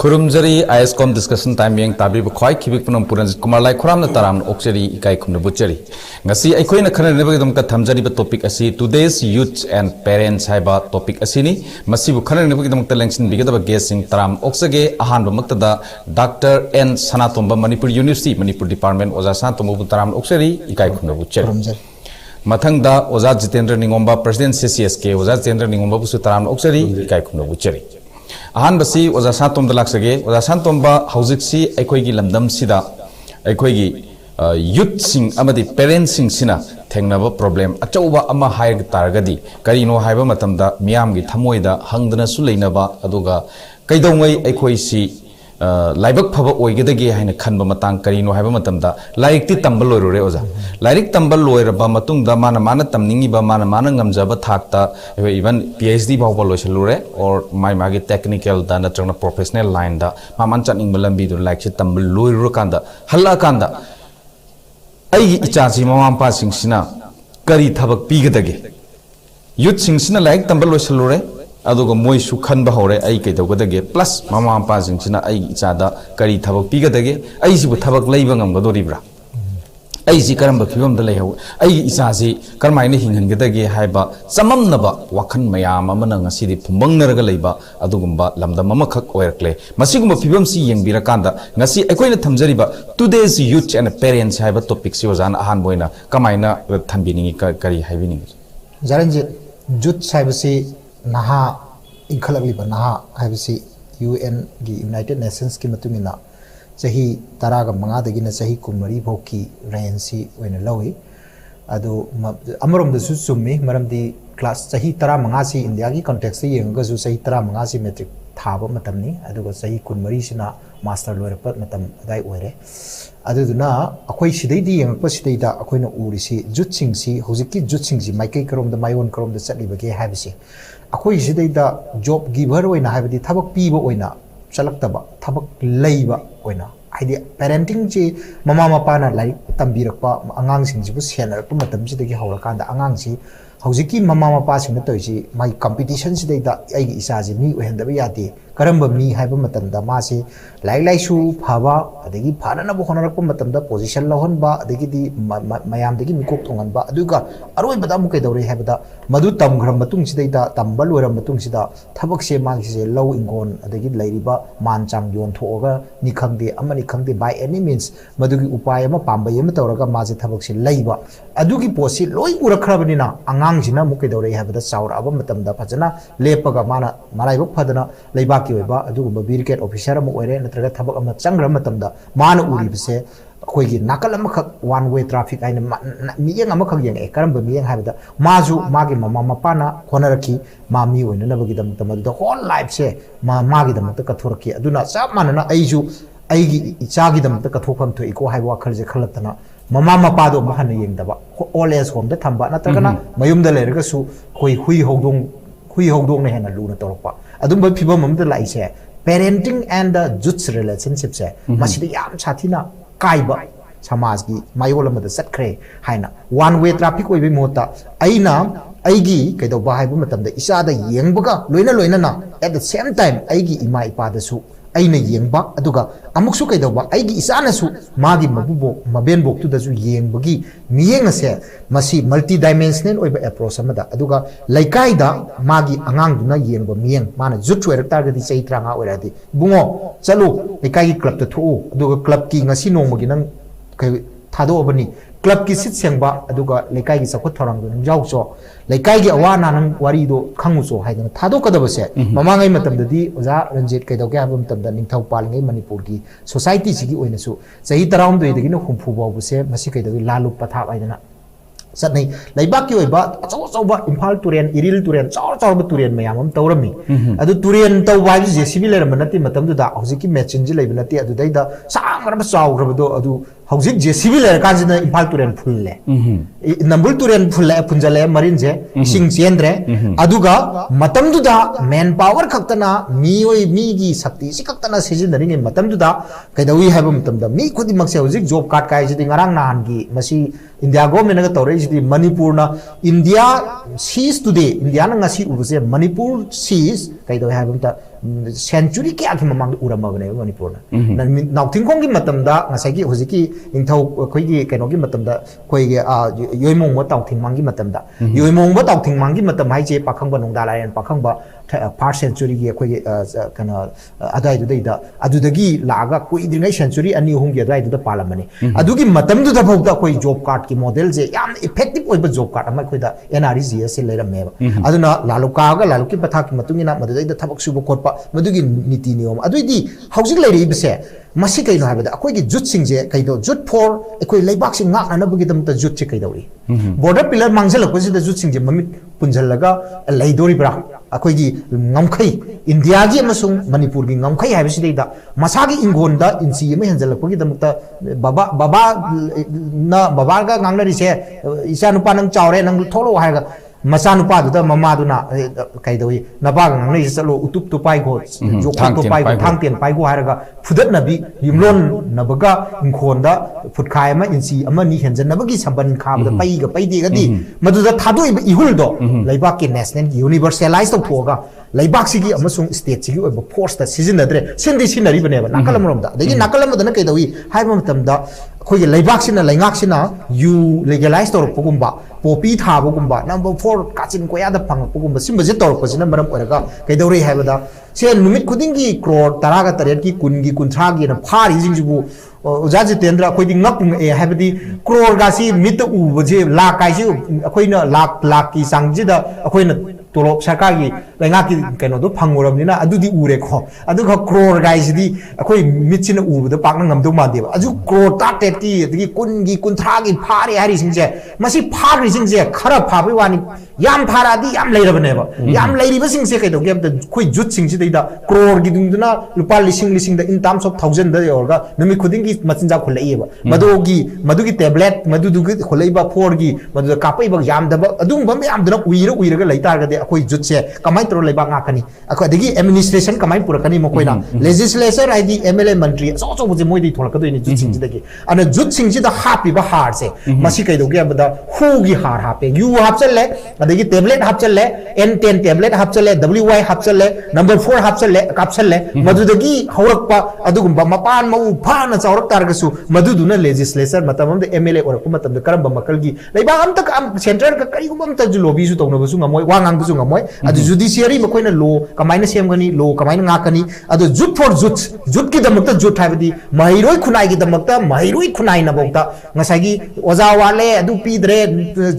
Kurumjari ISCOM discussion time yang tabi bukhai kibik punam Ranjitkumar Laikhuram na taram okseri ikai kumna butcheri. Ngasi aikoi na khana nebagi dum ka thamjari ba topic asi today's youth and parents haiba topic asini masi bu khana nebagi dum ta lengsin bigada ba guessing taram oksage ahan ba makta da Dr. N Sanatomba Manipur University Manipur Department oza Sanatomba bu taram okseri ikai kumna butcheri. Mathang da oza Jitendra Ningombam President CCSK oza Jitendra Ningombam bu taram okseri ikai kumna butcheri. Ahan basi oza Sanatomba laksage oza Sanatomba haujiksi aikoigi lamdam sida aikoigi youth sing amadi parents sing sina thengnaba problem achauba ama hair targadi karino haiba matamda miyamgi thamoida hangdana su leinaba aduga kaidongai aikoi si laibak phaba oigedage haina khanba matang karino haiba matamda lairikti tambal loirure oza lairik tambal loiraba matungda mana tamningi ba mana ngamjaba thakta even PhD bawba loisalure or mai magi technical da natrana professional line da maman chaning malambi du like si tambal loiru kanda halla kanda ai ichasi mama pa singsina kari thabak pigadage youth singsina like tambal loisalure aduga moi su khanba hore ai kai dawgadage plus mama pa singsina ai ichada kari thabak pigadage ai sibu thabak leiba ngamgadoribra ai si karamba phibam da leihaw ai isasi karmaina hinghangadage haiba samamnaba wakhan mayam amana ngasidi phumangnaraga leiba adugumba lamdam amakhak oirkle masigumba phibam si yengbira kanda ngasi aikoina thamjariba today's youth and parents haiba topic si ozan ahan boina kamaina thambiningi kari haibiningi Jaranjit youth saibasi naha inkhalakliba naha haibasi UN gi United Nations ki matungina sahi taraga manga dagina sahi kumari bhoki range wena lawi adu amarom da susumi maramdi class sahi tara manga si India gi context se yenga su sahi tara manga si metric thaba matamni aduga sahi kumari sina master loirapat matam adai oire aduduna akoi sidai di yengpa sidai da akoina urisi jutsing si hojiki jutsing si maikai karom da mayon karom da chatli bage habisi akoi sidai da job giver oina habidi thabak piba oina chalakta thabak leiba oina haidi parenting ji mama mapana lai tambirakpa angang singjibu senarakpa matamjidagi haurakanda angang si haujiki mama mapa singna toisi mai competition sidai da aigi isaji mi ohendaba yati karamba mi haiba matamda masi lai su phaba adagi phanana bo honarakpa matamda position lohonba adagi di mayam dagi mikok thonganba aduga aroi bada mu kaidore haibada madu tamgram matung sidai da tambal oram matung sida thabak se mang se low ingon adagi lairiba manchang yon thoga ni khangde amani khangde by any means madugi upay ama pamba yema tawraga maji thabak se leiba adugi posi loi urakhrabani na angang sina mu kaidore haibada saur aba matamda phajana lepaga mana marai bok phadana leiba ki oiba adugu birket officer ama oire natraga thabak ama changra matamda mana uribse khoigi nakal amakhak one way traffic aina miyeng amakhak yang karamba miyeng haibada maju magi mama mapana khonaraki mami oina nabagi dam tamadu whole life se magi dam ta kathuraki aduna sab manana aiju aigi ichagi dam ta kathokam thoi ko haiba khalje khalatana mama mapado mahana yengdaba all age home da thamba natragana mayumda lerga su khoi hui hogdong ne hena luna torpa adumba phibam amda laise parenting and the youth relationship se masida yam chathina kaiba samaj gi mayol amada satkre haina one way traffic oibe mota aina aigi kaidoba haibu matamda isada yengbaga loina na at the same time aigi ima ipa da su aina yengba aduga amuksu kaidoba aigi isana su magi mabubo mabenbok tu da su yengbagi miyeng ase masi multi dimensional oiba approach amada aduga laikai da magi angang duna yengba miyeng mana jutwe raktar di sei tranga oiradi bungo chalu laikai club ta thu aduga club ki ngasi nongmagi nang kai thado abani club ki sit sengba aduga laikai gi sakot thorang du jau so laikai gi awana nang wari do khangu so haidana thado kadaba se mamangai matam dadi oza Ranjit kaidau ke habam tam da ningthau palngai Manipur ki society sigi oina su sahi taram do idagi no humfu babu se masi kaidau lalu patha aidana satnai laibak ki oiba achau Imphal turen iril turen chau turen mayam am tawrami adu turen tawba ji JCB leram nati matam du da hojiki machine ji leib nati adu dai da sangram chau grabdo adu hojik JCB ler kanjina Imphal turen fulle nambul turen fulle punjale marin je sing chendre aduga matam du da man power khaktana mi gi sakti si khaktana sijindaring matam du da kaidawi haibam matam da mi khudi makse hojik job card kai ji ngarang nahan gi masi India government na tawre ji Manipur na India sees today India na ngasi ubse Manipur sees kaidawi haibam ta century क्या की ममांग उरमबने मणिपुर ना नाउथिंगखोंग की मतमदा ngसाई हुजिकी इंथौ खोइगी canoe की मतमदा खोइगे योइमोंग ताउथिंग मांगी मतमदा योइमोंग ताउथिंग मांगी मतम हाइजे पाखंबा नोंदा lion पाखंबा first century की खोइगे कना अदाई दुदैदा अदुदगी लागा कोइद्रिङै सेंचुरी अनि हुंगी अदाई दुदा पालमने अदुगी मतम दुदा भौदा खोइ जॉब कार्ड की मॉडल जे याम इफेक्टिव ओइबा जॉब कार्ड अमा खोइदा एनआरजीएस से लेरमेबा अदुना लालुकागा लालुकी पथा की मतुंगिना मदुदैदा थबक सुबो खोटपा मदुगी नीति नियम अदुइदी हौजिक लेरिबसे मसी कइनो हाबदा अखोइगी जुट सिंजे कइदो जुट फॉर अखोइ लेबाक सिंग नानबगी दमता जुट से कइदौरी बॉर्डर पिलर मांगजलकपसिदा जुट सिंजे ममित पुंजलगा लैदोरिब्रा अखोइगी ngमखै इंडिया की अमसुंग मणिपुर की ngमखै हाबसिदैदा मसागी इंगोनदा इंची अमे हंजलकपगी दमता बाबा ना बाबागा ngangnariसे इसा नुपा नंग चावरे नंग थोलो हायगा मचा नुपादुदा ममादुना कइदोई नबाग ngangnai चलो उतुप तो पाइगो जोखन तो पाइगो थांगतेन पाइगो हायगा फुदतनबी युमलोन नबगा इंखोनदा फुटखाय अमा इंची अमा नि हेंजनबगी संबन खाबदा पाइगा पाइदेगदी मदुदा थादोइ इहुलदो लैबाक के नेशनल यूनिवर्सलाइज तो थोगा लैबाक सिगी अमसुंग स्टेट सिगी ओइबा फोर्स ता सिजिनदरे सिंदि सिनरी बनेबा नाकलमरोमदा दगी नाकलमदना कइदोइ हाइबा मतमदा खोइगे लैबाकसिना लैंगाकसिना यू लीगलाइज तौरपगुम्बा पोपी थाबगुम्बा नंबर 4 काचिन कोयादा फंगपगुम्बा सिमबजे तौरपसिना मरम ओरगा कइदौरे हाइबदा से नुमित खुदिंगी क्रोर तरागा तरेट की कुनगी कुंथ्रागी न फारी जिंगजिबु ओजा जितेंद्र अखोइदि ngapung ए हाइबदी क्रोर गासी मित उबजे लाख काइसि अखोइना लाख की सांगजिदा अखोइना तोलोप सरकार की लैंगा की कनो दो फंगोरमनिना अदुदी उरे खो अदुगा क्रोर गाइसदी अखोइ मिचिन उबदो पाकना ngमदो मादेबा अजु क्रोर ताटेट की अदगी कुनगी कुंथ्रागी फारे हारि सिंगजे मसी फारि सिंगजे खरा फाबै वानी याम फारादी याम लेरबनेबा याम लेरिबा सिंगसे कइदोगे अब खोइ जुट सिंगसिदैदा क्रोर की दुंदुना लुपा लिसिंग दा इन टर्म्स ऑफ 1000 दा योरगा नमि खुदिंगी मचिनजा खुलैबा मदुगी टैबलेट मदुदुगी खुलैबा 4 की मदुदा कापैबा याम दबा अदुंबा यामदना उइरगा लैतारगदे अखोइ जुट से कमाई तरो लैबा गाकनी अखोदगी एडमिनिस्ट्रेशन कमाई पुरकनी मकोइना लेजिस्लेचर आईदी एमएलए मंत्री सो बुजे मोइदी थोलकदोइनी जुट सिंगसिदगी अन जुट सिंगसिदा हापिबा हार से मसी कइदोगे अबदा हुगी हार हापे यू हापचले अदगी टैबलेट हापचले N10 टैबलेट हापचले WY हापचले नंबर 4 हापचले कापचले मदुदगी हौरकपा अदुगुम्बा मपान मउ फाना चावरक तारगसु मदुदुना लेजिस्लेचर मतमम एमएलए ओरकु मतम करम मकलगी लैबा अमतक सेंट्रल का करिगुम अमत लोबीसु तौनबसु ngमोय वांगांग ngमोय अदु जुडिशियरी मकोइना लो कमाइना सेमगनी लो कमाइना ngakani अदु जुट फॉर जुट की दमकता जुट हाबदी महिरोय खुनाई की दमकता महिरोय खुनाई न बौता ngसागी ओजा वाले अदु पीद्रे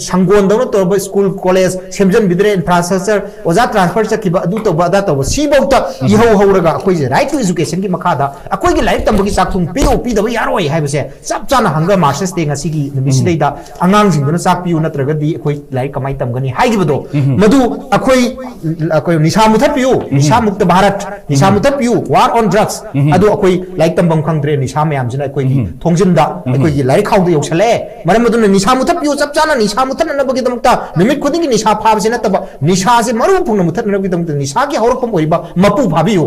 संगोन दनो तोब स्कूल कॉलेज सेमजन बिद्रे इंफ्रास्ट्रक्चर ओजा ट्रांसफर चकिबा अदु तोबा अदा तोब सी बौता इहो हौरगा अखोइ राइट टू एजुकेशन की मखादा अखोइ की लाइफ तंबगी चाकथुम पियो पिदबा यारोय हाइबसे सब चाना हंगर मार्क्स दे ngasiगी निमिसिदैदा अंगांग सिंगना चाक पियो नत्रगदी अखोइ लाइफ कमाई तमगनी हाइगिबदो मदु अखोइ निशा मुथत पियो निशा मुक्त भारत निशा मुथत पियो वार ऑन ड्रग्स अदु अखोइ लाइक तंबम खंगद्रे निशा मयाम जिना अखोइ थोंजिनदा अखोइ लाइक खाउदे योसले मरम मदुन निशा मुथत पियो सब चाना निशा मुथत नबगी दमता निमित खुदिंग निशा फाबसे नतबा निशा से मरु पुंग मुथत नबगी दमता निशा की हौरकम ओइबा मपु भाबियो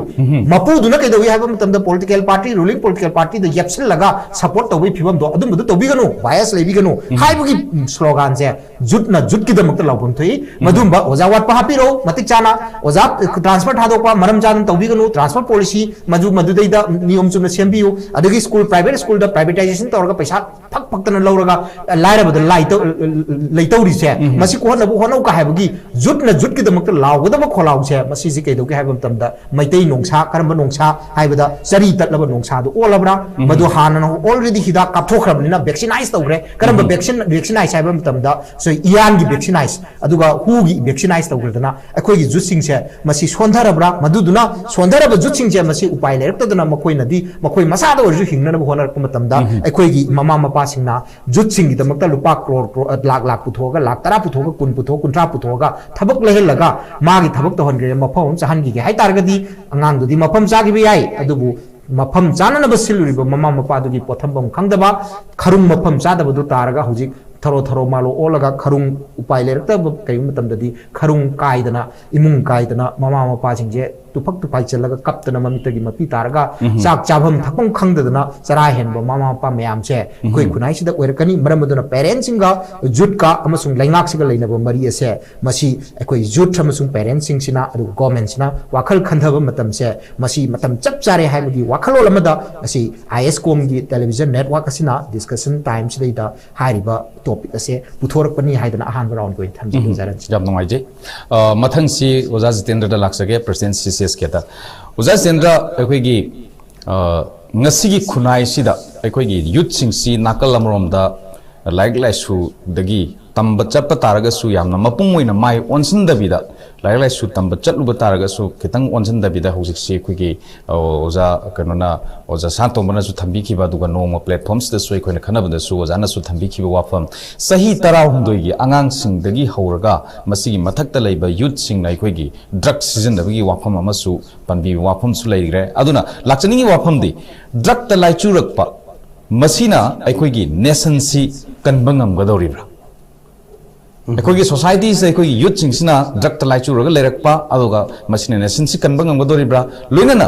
मपु दुना कइदोइ हाबा मतमदा political party ruling political party द यप्सल लगा सपोर्ट तौबि फिबम दो अदुम दु तौबिगनो बायस लेबिगनो हाइबगी स्लोगन से जुटना जुट की दमकता लाउपन थई मदुम ओजा वाट पापिरो मतिक चाना ओजा ट्रांसफर थादोपा मरम जान तौबिगनो ट्रांसफर पॉलिसी मदुदैदा नियम चुना सेमबियो अदगी स्कूल प्राइवेट स्कूल द प्राइवेटाइजेशन तौरगा पैसा फक फक्तना लौरगा लाइरबद लैतौरी से मसी कोहनबो होनौ का हाबगी जुटना जुट की दमकता लाउगदब खोलाउ से मसी जे कइदोगे हाबम तमदा मैतै नोंसा करम नोंसा हाइबदा चरी तलब नोंसा दो ओलबरा मदु हानन ऑलरेडी हिदा कापथोखरबनिना वैक्सीनाइज तौग्रे करम वैक्सीनाइज हाइबम तमदा सो इयान की वैक्सीनाइज अदुगा हु की वैक्सीनाइज तौग्रेदना अखोइगी जुटसिंग से मसी सोंधरबरा मदुदुना सोंधरब जुटसिंग से मसी उपाय लेरक्तदना मखोइनदी मखोइ मसादा ओरजु हिंगनब होनरक मतमदा अखोइगी ममा मपा सिंगना जुटसिंग की दमकता लुपा करोड़ लाख पुथोगा लाख 10 पुथोगा 10 पुथोगा 15 पुथोगा थबक लेहलगा मागी थबक तहनग्रे मफम चाहनगी हाइ तारगदी अंगांगदुदी मफम चागिबि याइ अदुबु मफम चाननब सिलुरिबो ममा मपादुगी पोथमबम खंगदबा खरुम मफम चादबदु तारगा हुजिक थरो मालो ओलगा खरुंग उपाय लेरक्तब कई मतमददी खरुंग कायदना इमुंग कायदना ममा मपा सिंजे तुफक तुफाई चलगा कप्तना ममितगी मपी तारगा चाक चाभम थकम खंगदना चरा हेनबो मामा मपा मैम से कोई खुनाई सिदा ओरकनी मरमदुना पेरेंट्स सिंगा जुट का अमसुंग लैंगाक सिगा लैनबो मरी असे मसी अखोई जुट अमसुंग पेरेंट्स सिंग सिना अदु गवर्नमेंट सिना वाखल खंधब मतम से मसी मतम चप चारे हाइबगी वाखलोल अमदा असी ISCOM की टेलीविजन नेटवर्क असिना डिस्कशन टाइम सिदा हाइरिबा टॉपिक असे पुथोरकपनी हाइदना अहान राउंड को थमजि जरन जब नंगाइजे मथंग सी ओजा जितेंद्र दा लाक्सगे प्रेसिडेंट CCSK ता ओजा Jitendra अखोइगी ngasi khunai sida aikoi gi youth sing si nakal amrom da like su dagi tamba chapa taraga su yamna mapung moina mai onsin da bida like su tamba chatlu ba taraga su kitang onsin da bida hojik si khoi gi oza kanona oza santo mana su thambi ki ba duga no platforms da su aikoi na khana ba da su oza na su thambi ki ba wafam sahi tara hundoi gi angang sing dagi hauraga masi gi mathak ta laiba youth sing nai khoi gi drug season da gi wafam ama su panbi wafam su laigre aduna lakchani gi wafam di drug ta lai churak pa masina aikoi gi nation si kanbangam gadoribra अखोगी society से अखोगी youth सिंगसिना drug तलाइचु रग लेरकपा अदुगा मसिने nation सि कनबंगम गदोरिब्रा लोइनना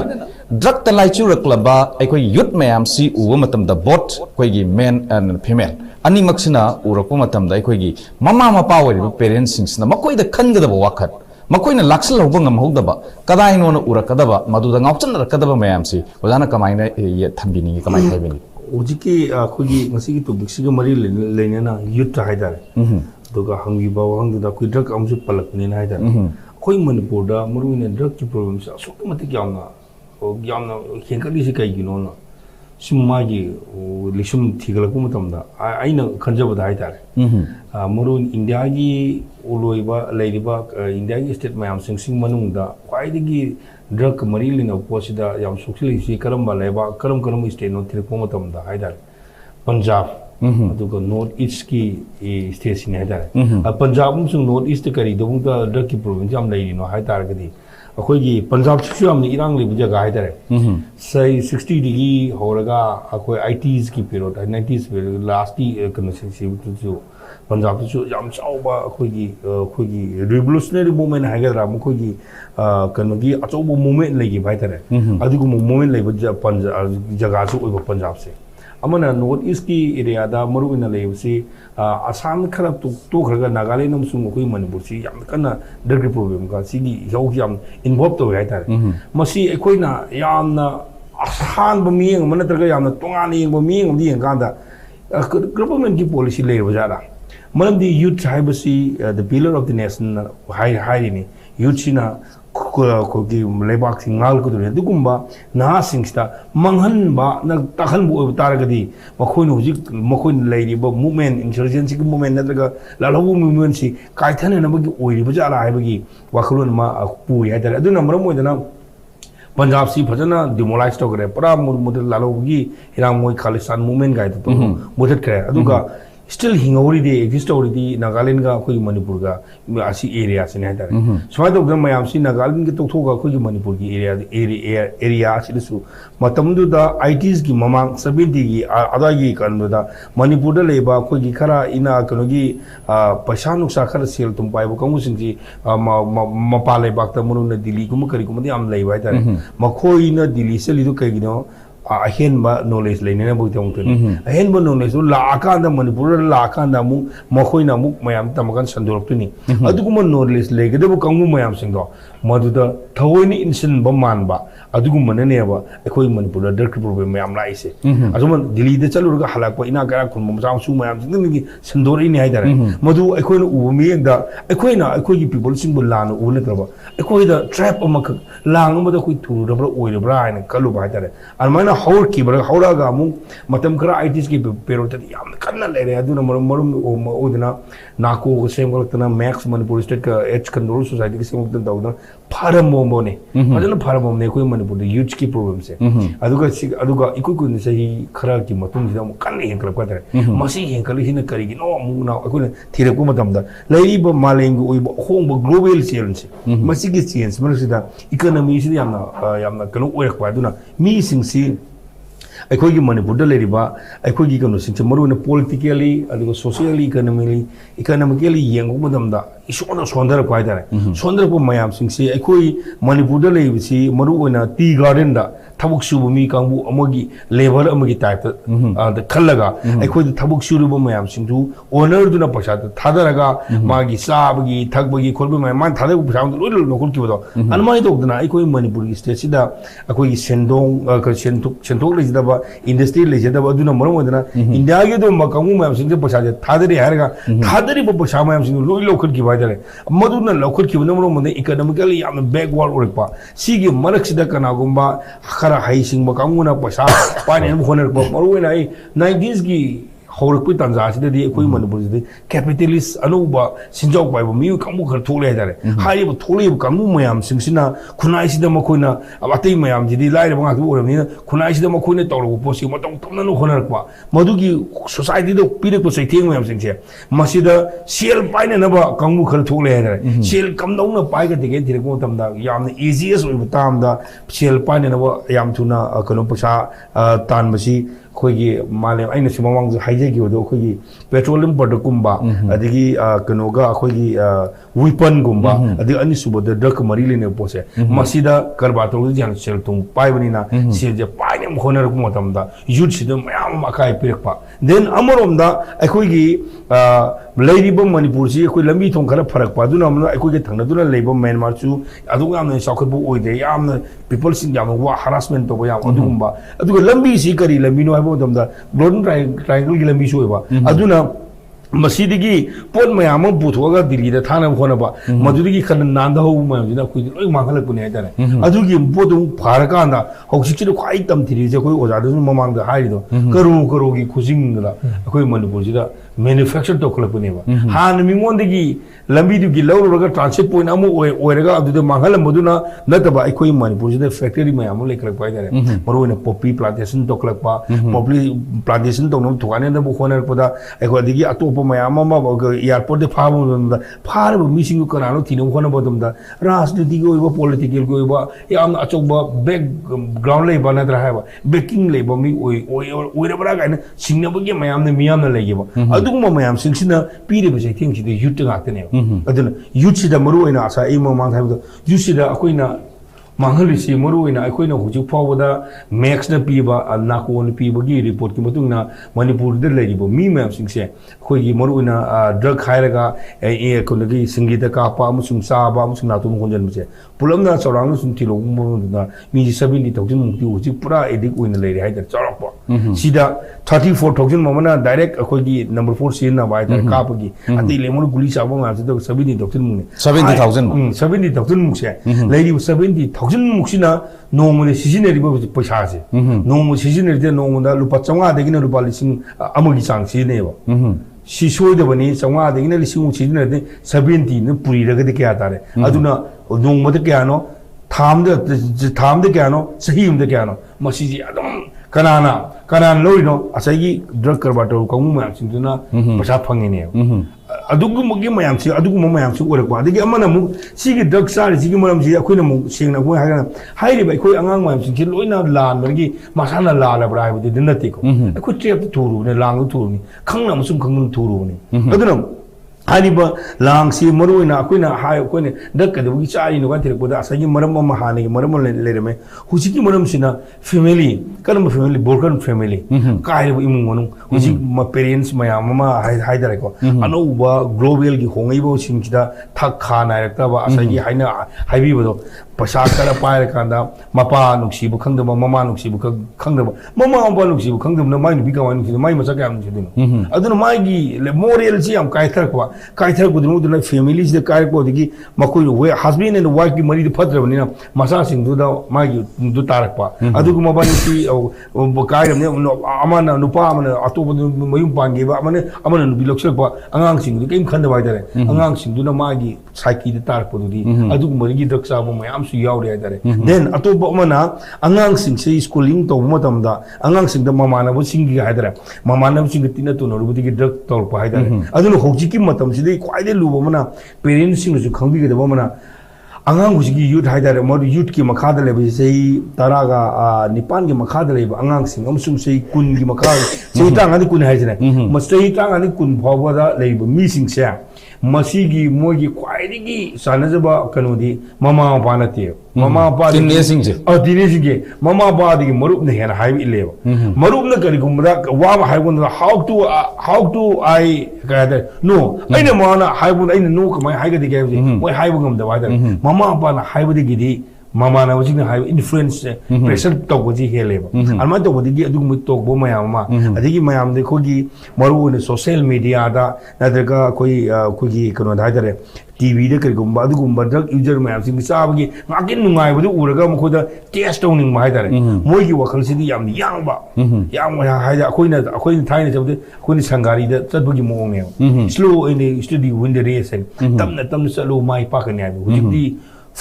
drug तलाइचु रकलबा अखोगी youth मयाम सि उव मतम द बोट अखोगी मेन एंड फीमेल अनि मक्सिना उरकपा मतम द अखोगी ममा मपा ओरिबा पेरेंट्स सिंगसिना मकोइ द खनगदबा वाखत मकोइना लाक्सल लौबा ngam कदाइनो न उरकदबा मदुदा ngauचन रकदबा मयाम सि ओजाना कमाइना ये थंबिनी कमाइ हाइबेनी उजिकी अखोगी मसिगी टॉपिक सिग मरि लेनेना यूथ हाइदारे दुगा हंगीबा वहंगदा कोई ड्रग अमसु पलकने ना हाइदा कोई मणिपुर दा मरुने ड्रग की प्रॉब्लम से असुक मते यामना हेंकली से कईगिनो ना सिमागी लिसुम थिगलकु मतमदा आइना खंजबदा हाइदारे मरुन इंडिया की ओलोइबा लेरिबा इंडिया की स्टेट मयाम सिंग मनुंगदा क्वाइदगी ड्रग मरि लिना पोसिदा याम सुखलिसी करमबा लेबा करम स्टेट नो थिरपो मतमदा हाइदारे पंजाब अदुगा नॉर्थ ईस्ट की स्टेट सिने हाइदारे पंजाब अमसुंग नॉर्थ ईस्ट करी दबुंगा ड्रग की प्रॉब्लम जाम लेरिनो हाइदारगदी अखोगी पंजाब सिसु यामनि इरांग लेबु जगह हाइदारे सै 60 डिग्री होरगा अखोई 80s की पीरियड 90s पीरियड लास्ट की कन्सिस्टेंसी पंजाब सिसु याम चावबा अखोगी रिवोल्यूशनरी मूवमेंट हाइगदरा मखोगी कनोगी अचौबो मूवमेंट लेगी हाइदारे अदुगु मूवमेंट लेबु जगह सु ओइबा पंजाब से अमना नॉर्थ ईस्ट की एरिया दा मरुना लेबसी आसाम खरा तो खरगा नागालैंड अमसुंग कोई मणिपुर सी याम कना ड्रग प्रॉब्लम का सिगी यौ याम इन्वॉल्व तो हाइतारे मसी एकोइना यामना आसान बमियंग मन नत्रगा यामना तोंगान येंग बमियंग दी यंगादा गवर्नमेंट की पॉलिसी लेब जारा मनम दी यूथ हाइबसी the pillar of the nation हाइरिनी यूथ सिना कोगी लेबाक सिंगाल को दुने दुगुम्बा नहा सिंगस्ता मंगहनबा न तखनबो तारगदी मखोइन हुजिक मखोइन लेरिबो मूवमेंट इंसर्जेंसी की मूवमेंट नत्रगा लालबो मूवमेंट सी काइथन नबगी ओइरिबो जाला हाइबगी वाखलोन मा पुरि हाइदारे अदुना मरम ओइदना पंजाब सी फजना डिमोलाइज तो करे पूरा मुद लालबगी हिरांग मोइ खालिस्तान मूवमेंट गाइद तो मुदत करे अदुगा still hingori de exist already Nagaland ga khoi Manipur ga asi area se ne ta smai to gam mayam si Nagaland ki to thoga khoi Manipur ki area si su matam du da ITs ki mamang 70 gi ada gi kan da Manipur da leba khoi gi khara ina kano gi paisa nuksa khara sel tum pai bo kamu sing ji ma pa le bak ta munu na Delhi kum kari kum di am lei bai ta ma khoi na Delhi se li du kai gi no अहेनबा knowledge लेने बोलते हैं अहेनबा knowledge लाकांदा Manipur लाकांदा मु मखोइना मु मयाम तमगन संदोरक्तुनी अदुगुम knowledge लेगदबो Kongu मयाम सिंगो मदुदा थवोइनी इंसन बमानबा अदुगुम मननेबा अखोइ Manipur drug problem मयाम लाइसे अजुमन Delhi दे चलुरगा हलाकपा इना करा खुन ममसाम सु मयाम सिंगनि संदोरिनी हाइदारे मदु अखोइना उबमियंदा अखोइना अखोइगी पीपल सिंगबु लानो उनत्रबा अखोइदा ट्रैप अमक लांगमदा खoi थुरबरा ओइरबरा हाइना कलु हाइदारे अरमाइना हौर की बरग हौरागा मु मतम खरा आईटीज की पेरोट याम कन्ना लेरे अदुना मरम ओदना नाको सेमगलतना मैक्स मणिपुर स्टेट का एच कंट्रोल सोसाइटी के सेमगलतना दाउना फारम मोमोने अदुना फारम मोमने कोई मणिपुर यूथ की प्रॉब्लम से अदुगा इकुइ कुन सही खरा की मतुंग सिदा मु कन्ने हेंकल पतरे मसी हेंकल हिना करिगी नो मु ना अकुन थिरको मतमदा लेरिब मालेंग ओइब होंब ग्लोबल चेंज मसी की चेंज मरसिदा इकोनॉमी सिदा यामना कनो ओरक पादुना मी सिंगसी अखोगी मणिपुर दा लेरिबा अखोगी कनो सिंग मरुना पॉलिटिकली अदुगा सोशली इकोनॉमिकली येंगो मदमदा इशोंदा सोंदरक हाइदारे सोंदरक मयामसिंगसे अखोई मणिपुर लेबसी मरु ओइना टी गार्डन दा थबुक सुबु मी कांगबु अमगी लेबर अमगी टाइप द खल्लगा अखोई थबुक सुरुबु मयामसिंगु ओनर दुना पैसा थादरगा मागी साबगी थकबगी खोलबु मान थादरगु पैसा लोइ नखुल किबदो अनमाइ तोगदना अखोई मणिपुर की स्टेट सिदा अखोई सेंदोंग सेंथोक लेजदबा इंडस्ट्री लेजदबा अदुना मरम ओदना इंडिया के दो मकांगु मयामसिंगु पैसा थादरी हारगा थादरी पैसा मयामसिंगु लोइ लखुल किबा हाइदारे मदुना लखुल किबना मरम ओदना इकोनॉमिकली याम बैकवर्ड ओरकपा सिगी मरकसिदा कनागुंबा खरा हाइसिंग मकांगुना पैसा पाने होनरकपा मरुवेना 90s की हौरकपी तंजासिददी अखोई मणिपुर कैपिटलिस्ट अनौबा सिंजाव पाइबो मिउ कांगु खर थोले हाइदारे हाइबो थोलेबो कांगु मयाम सिंगसिना खुनाइसिदा मखोइना अतै मयाम जिदि लाइरबा गातु ओरमनिना खुनाइसिदा मखोइना तौरबो पोसि मतौ तमननु होनरकपा मदुगी सोसाइटी दो पिरकपो सैथेंग मयाम सिंगसे मसिदा सेल पाइननबा कांगु खर थोले हाइदारे सेल कमदौना पाइगा तिगे थिरकपो तमदा यामना इजीएस्ट ओइबो तामदा सेल पाइननबा याम थुना कनो पैसा तानबसी खोगी माले आइना सिमवांग हाइजेगी ओदो खोगी पेट्रोलियम प्रोडक्ट कुंबा अदिगी कनोगा खोगी वेपन गुंबा अदिगी अनि सुबोद ड्रग मरी लेने पोसे मसीदा करबा तो जान सेल तुम पाइबनिना सेल जे पाइने होनर को मतमदा यूथ सिदम मयाम अकाय पिरकपा देन अमरोमदा अखोगी लेरिबो मणिपुर सी अखोई लंबी थों खरा फरक पा दुना हमना अखोगी थंगना दुना लेबो म्यांमार चु अदुगा हमने साखबो ओइदे याम पीपल सिंग याम वा हरासमेंट तो याम अदुगुंबा अदुगा लंबी सी करी लंबी नो गोल्डन ट्रायंगल की लंबी सोएबा अदुना मसीदिगी पोट मयाम पुथोगा दिल्ली थाना होनबा मदुदिगी खन नांदा हो मयमजिना खुइ लोइ मांगलपुने हाइतारे अदुगी पोदु फारकांदा हौसिचिनो खाइ तमथिरिजे कोइ ओजादु ममांग हाइदो करोगी खुजिंगला कोइ मणिपुरजिदा मैन्युफैक्चर तोखलपुनेबा हान मिंगोंदगी लंबीदुगी लौरगा ट्रांसपोर्ट पॉइंट अमु ओइरगा अदुदे मांगलमदुना नतबा अखोइ मणिपुरजिदा फैक्टरी मयाम लेखलक पाइदारे मरोने पॉपी प्लांटेशन तोखलकपा पॉपी प्लांटेशन तोनो थुगानेदा बुखोनरपदा अखो अदिगी अतोप मयाम एयरपोर्ट दे फाब मीसिंग कनानो तीनो होनबदमदा राजनीति की ओइबा पॉलिटिकल की ओइबा याम अचौबा बैक ग्राउंड लेबा नद्रा हाबा बैकिंग लेबा मी ओइरबरा गायना सिंगनबगी मयामने मियामना लेगेबा अदुगुम मयाम सिंगसिना पीरेबा जैथिंग सिदे यूथ गातने अदुना यूथ सिदा मरु ओइना आसा ए ममांग हाबदो यूथ सिदा अखोइना मांगलिसी मरुइना अखोइना हुजु फावदा मैक्स न पीबा नाकोन पीबगी रिपोर्ट की मतुंगना मणिपुर दे लेरिबो मी मैम सिंगसे अखोइगी मरुइना ड्रग खाइरगा ए कोनगी संगीत कापा अमसुंग साबा अमसुंग नातुम होनजनबसे पुलमना चौरांग सुन थिलो मुना मी 70,000 मुक्ति हुजु पूरा एडिक ओइना लेरि हाइदा चौरकपा सिदा 34,000 ममना डायरेक्ट अखोइगी नंबर 4 सिना बाइदा कापगी अति लेमन गुली चाबो मासे 70,000 मुने 70,000 मुसे लेरि 70,000 मुक्सिना नोंमने सिजिनेरिबो पैसासे नोंमो सिजिनेरिदे नोंमदा लुपा 500 देगिना लुपा लिसिंग अमगी चांग सिनेबो सिसोइदबनी 500 देगिना लिसिंग सिजिनेरिदे 70 न पुरीरगदे क्या तारे अदुना नोंमदे क्यानो थामदे क्यानो सहीमदे क्यानो मसिजी अदम कनाना लोइनो असैगी ड्रग करबाटो कांगु मयामसिंगदुना पैसा फंगिने अदुगुमगी मयामसि अदुगुम मयामसि ओरकवा अदगी अमना मु सिगी ड्रग सारि सिगी मरमसि अखोइना मु सेंगना को हागना हाइरिबा अखोइ अंगांग मयामसि लोइना लानबगी मसाना लालबरा हाइबदि दिनतिको अखोइ ट्रेप थुरुने लांगु थुरुनि खंगना मसुम खंगन थुरुने अदुना हानिबा लांगसी मरुइना अखोइना हाय अखोइने दक्कदबगी चारि नुगा थिरकपदा असगी मरम अमा हानेगी मरम लेरमे हुसिकी मरमसिना फैमिली करम फैमिली बोर्कन फैमिली काइरब इमुंग मनु हुसि पेरेंट्स मयाम अमा हाइदरेको अनौबा ग्लोबल की होंगैबो सिंकिदा थक खा नायरक्तबा असगी हाइना हाइबिबदो पैसा कर पायर कांदा मपा नुक्सीबु खंगदबा ममा नुक्सीबु खंगदबा ममा नुक्सीबु खंगदबना माइ नुबी का नुक्सीदो माइ मचा का नुक्सीदो अदुना माइगी मोरल सी हम काइथरकवा काइथरकुदुना फैमिली से काइरकोदगी मकोइ वे हस्बैंड एंड वाइफ की मरी फत्रबनिना मसा सिंगदुदा माइगी दु तारकपा अदुगु मबानी सी काइरमने अमाना नुपा अमाना अतोब मयुम पांगेबा अमाना नुबी लक्सलपा अंगांग सिंगदु केम खंदबा हाइदारे अंगांग सिंगदुना माइगी साइकी दे तारकपदुदी अदुगु मरिगी दक्साबो मयाम सु यावरे हाइदारे देन अतोब अमाना अंगांग सिंगसे स्कूलिंग तो मतमदा अंगांग सिंगदा ममानबो सिंगी हाइदारे ममानबो सिंग तिना तो नरुबुदी ड्रग तौरपा हाइदारे अदुना होजिकी मतम सिदे क्वाइदे लुबो मना पेरेंट्स सिंगसु खंबिगदबो मना अंगांग हुजिगी यूथ हाइदारे मर यूथ की मखादा लेबे सही तरागा निपान की मखादा लेबे अंगांग सिंग अमसुम सही कुन की मखा सही तांगादि कुन हाइजने मसही तांगादि कुन फावदा लेबे मी सिंगसे मसीगी मोगी क्वाइदिगी सानजबा कनोदी ममा मपा नते ममा मपा दिने सिंजे दिने सिंगे ममा मपा दिगी मरुप ने हेना हाइब इलेबा मरुप न करिगुमदा वा हाइबुन हाउ टू आई कहते नो अइना माना हाइबुन अइना नो कमाय हाइगदि गेबि मोय हाइबुगम दा वादा ममा मपा ना हाइबदि गिदी mama na wajing hai influence pressure to goji heleba alma to godi adu mu to bo mayam ma adigi mayam de khogi maru ne social media da na daga koi khogi kono da dare tv de kar gumba adu gumba drug user mayam sing sabagi ngakin nungai bu uraga mu khoda test toning ma dare moi gi wakal sidi yam yang ba yang ha da khoi thai ne jabde khoi sangari da chadbugi mo ne slow in study win the race tamna salo mai pa kan ya hujidi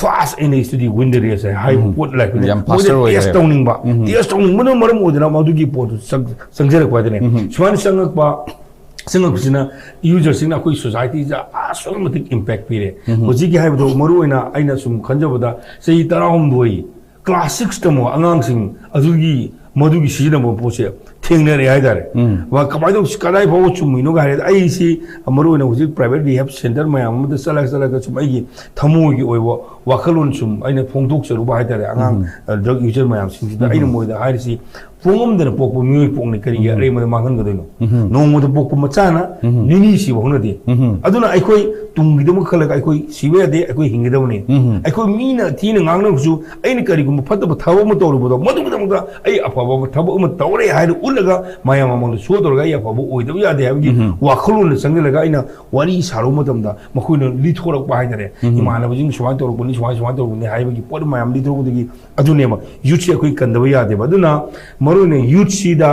fast in the study win the race high put like test toning ba test toning mo maram odina madugi pot sangjara kwa dine swan sangak ba sangak sina user sina koi society ja asolomatic impact pire hoji gi haibo maru ina aina sum khanjabada sei tarahum doi class 6 tamo angang sing adugi madugi sina mo pose थेंगनरे हाइदारे वा कबाइदो कदाइ फाव चुमिनो गारे आई सी अमरो ने हुजिक private rehab centre मयाम मद सलाक चुम आइगी थमोगी ओइबो वाखलोन चुम आइने फोंदोक चरुबा हाइदारे आंगां drug user मयाम सिंजिदा आइने मोइदा हाइरसी फोंगमदन पोकपो म्युइ पोंगने करिगे अरे मद मांगन गदोइनो नोंमद पोकपो मचाना निनी सी होनदे अदुना आइखोइ तुंगिदम खलक आइखोइ सिवेदे आइखोइ हिंगदवने आइखोइ मीना थीन गांगनसु आइने करिगुम फतब थाबो म तौरबो मदुगदमगा आइ अफाबो थाबो म तौरे हाइर उलगा माया मामंग सोदरगा या फाबो ओइदब यादे हाबगी वाखलोन संगलगा आइना वारी सारो मतमदा मखोइनो लिथोरक बाहाइदरे इमानबजिंग सुवान तौरबनि सुवान तौरबनि हाइबगी पोड मायाम लिथोरबदगी अदुनेमा यूथ से कोई कंदब यादेबा अदुना मरुने यूथ सीदा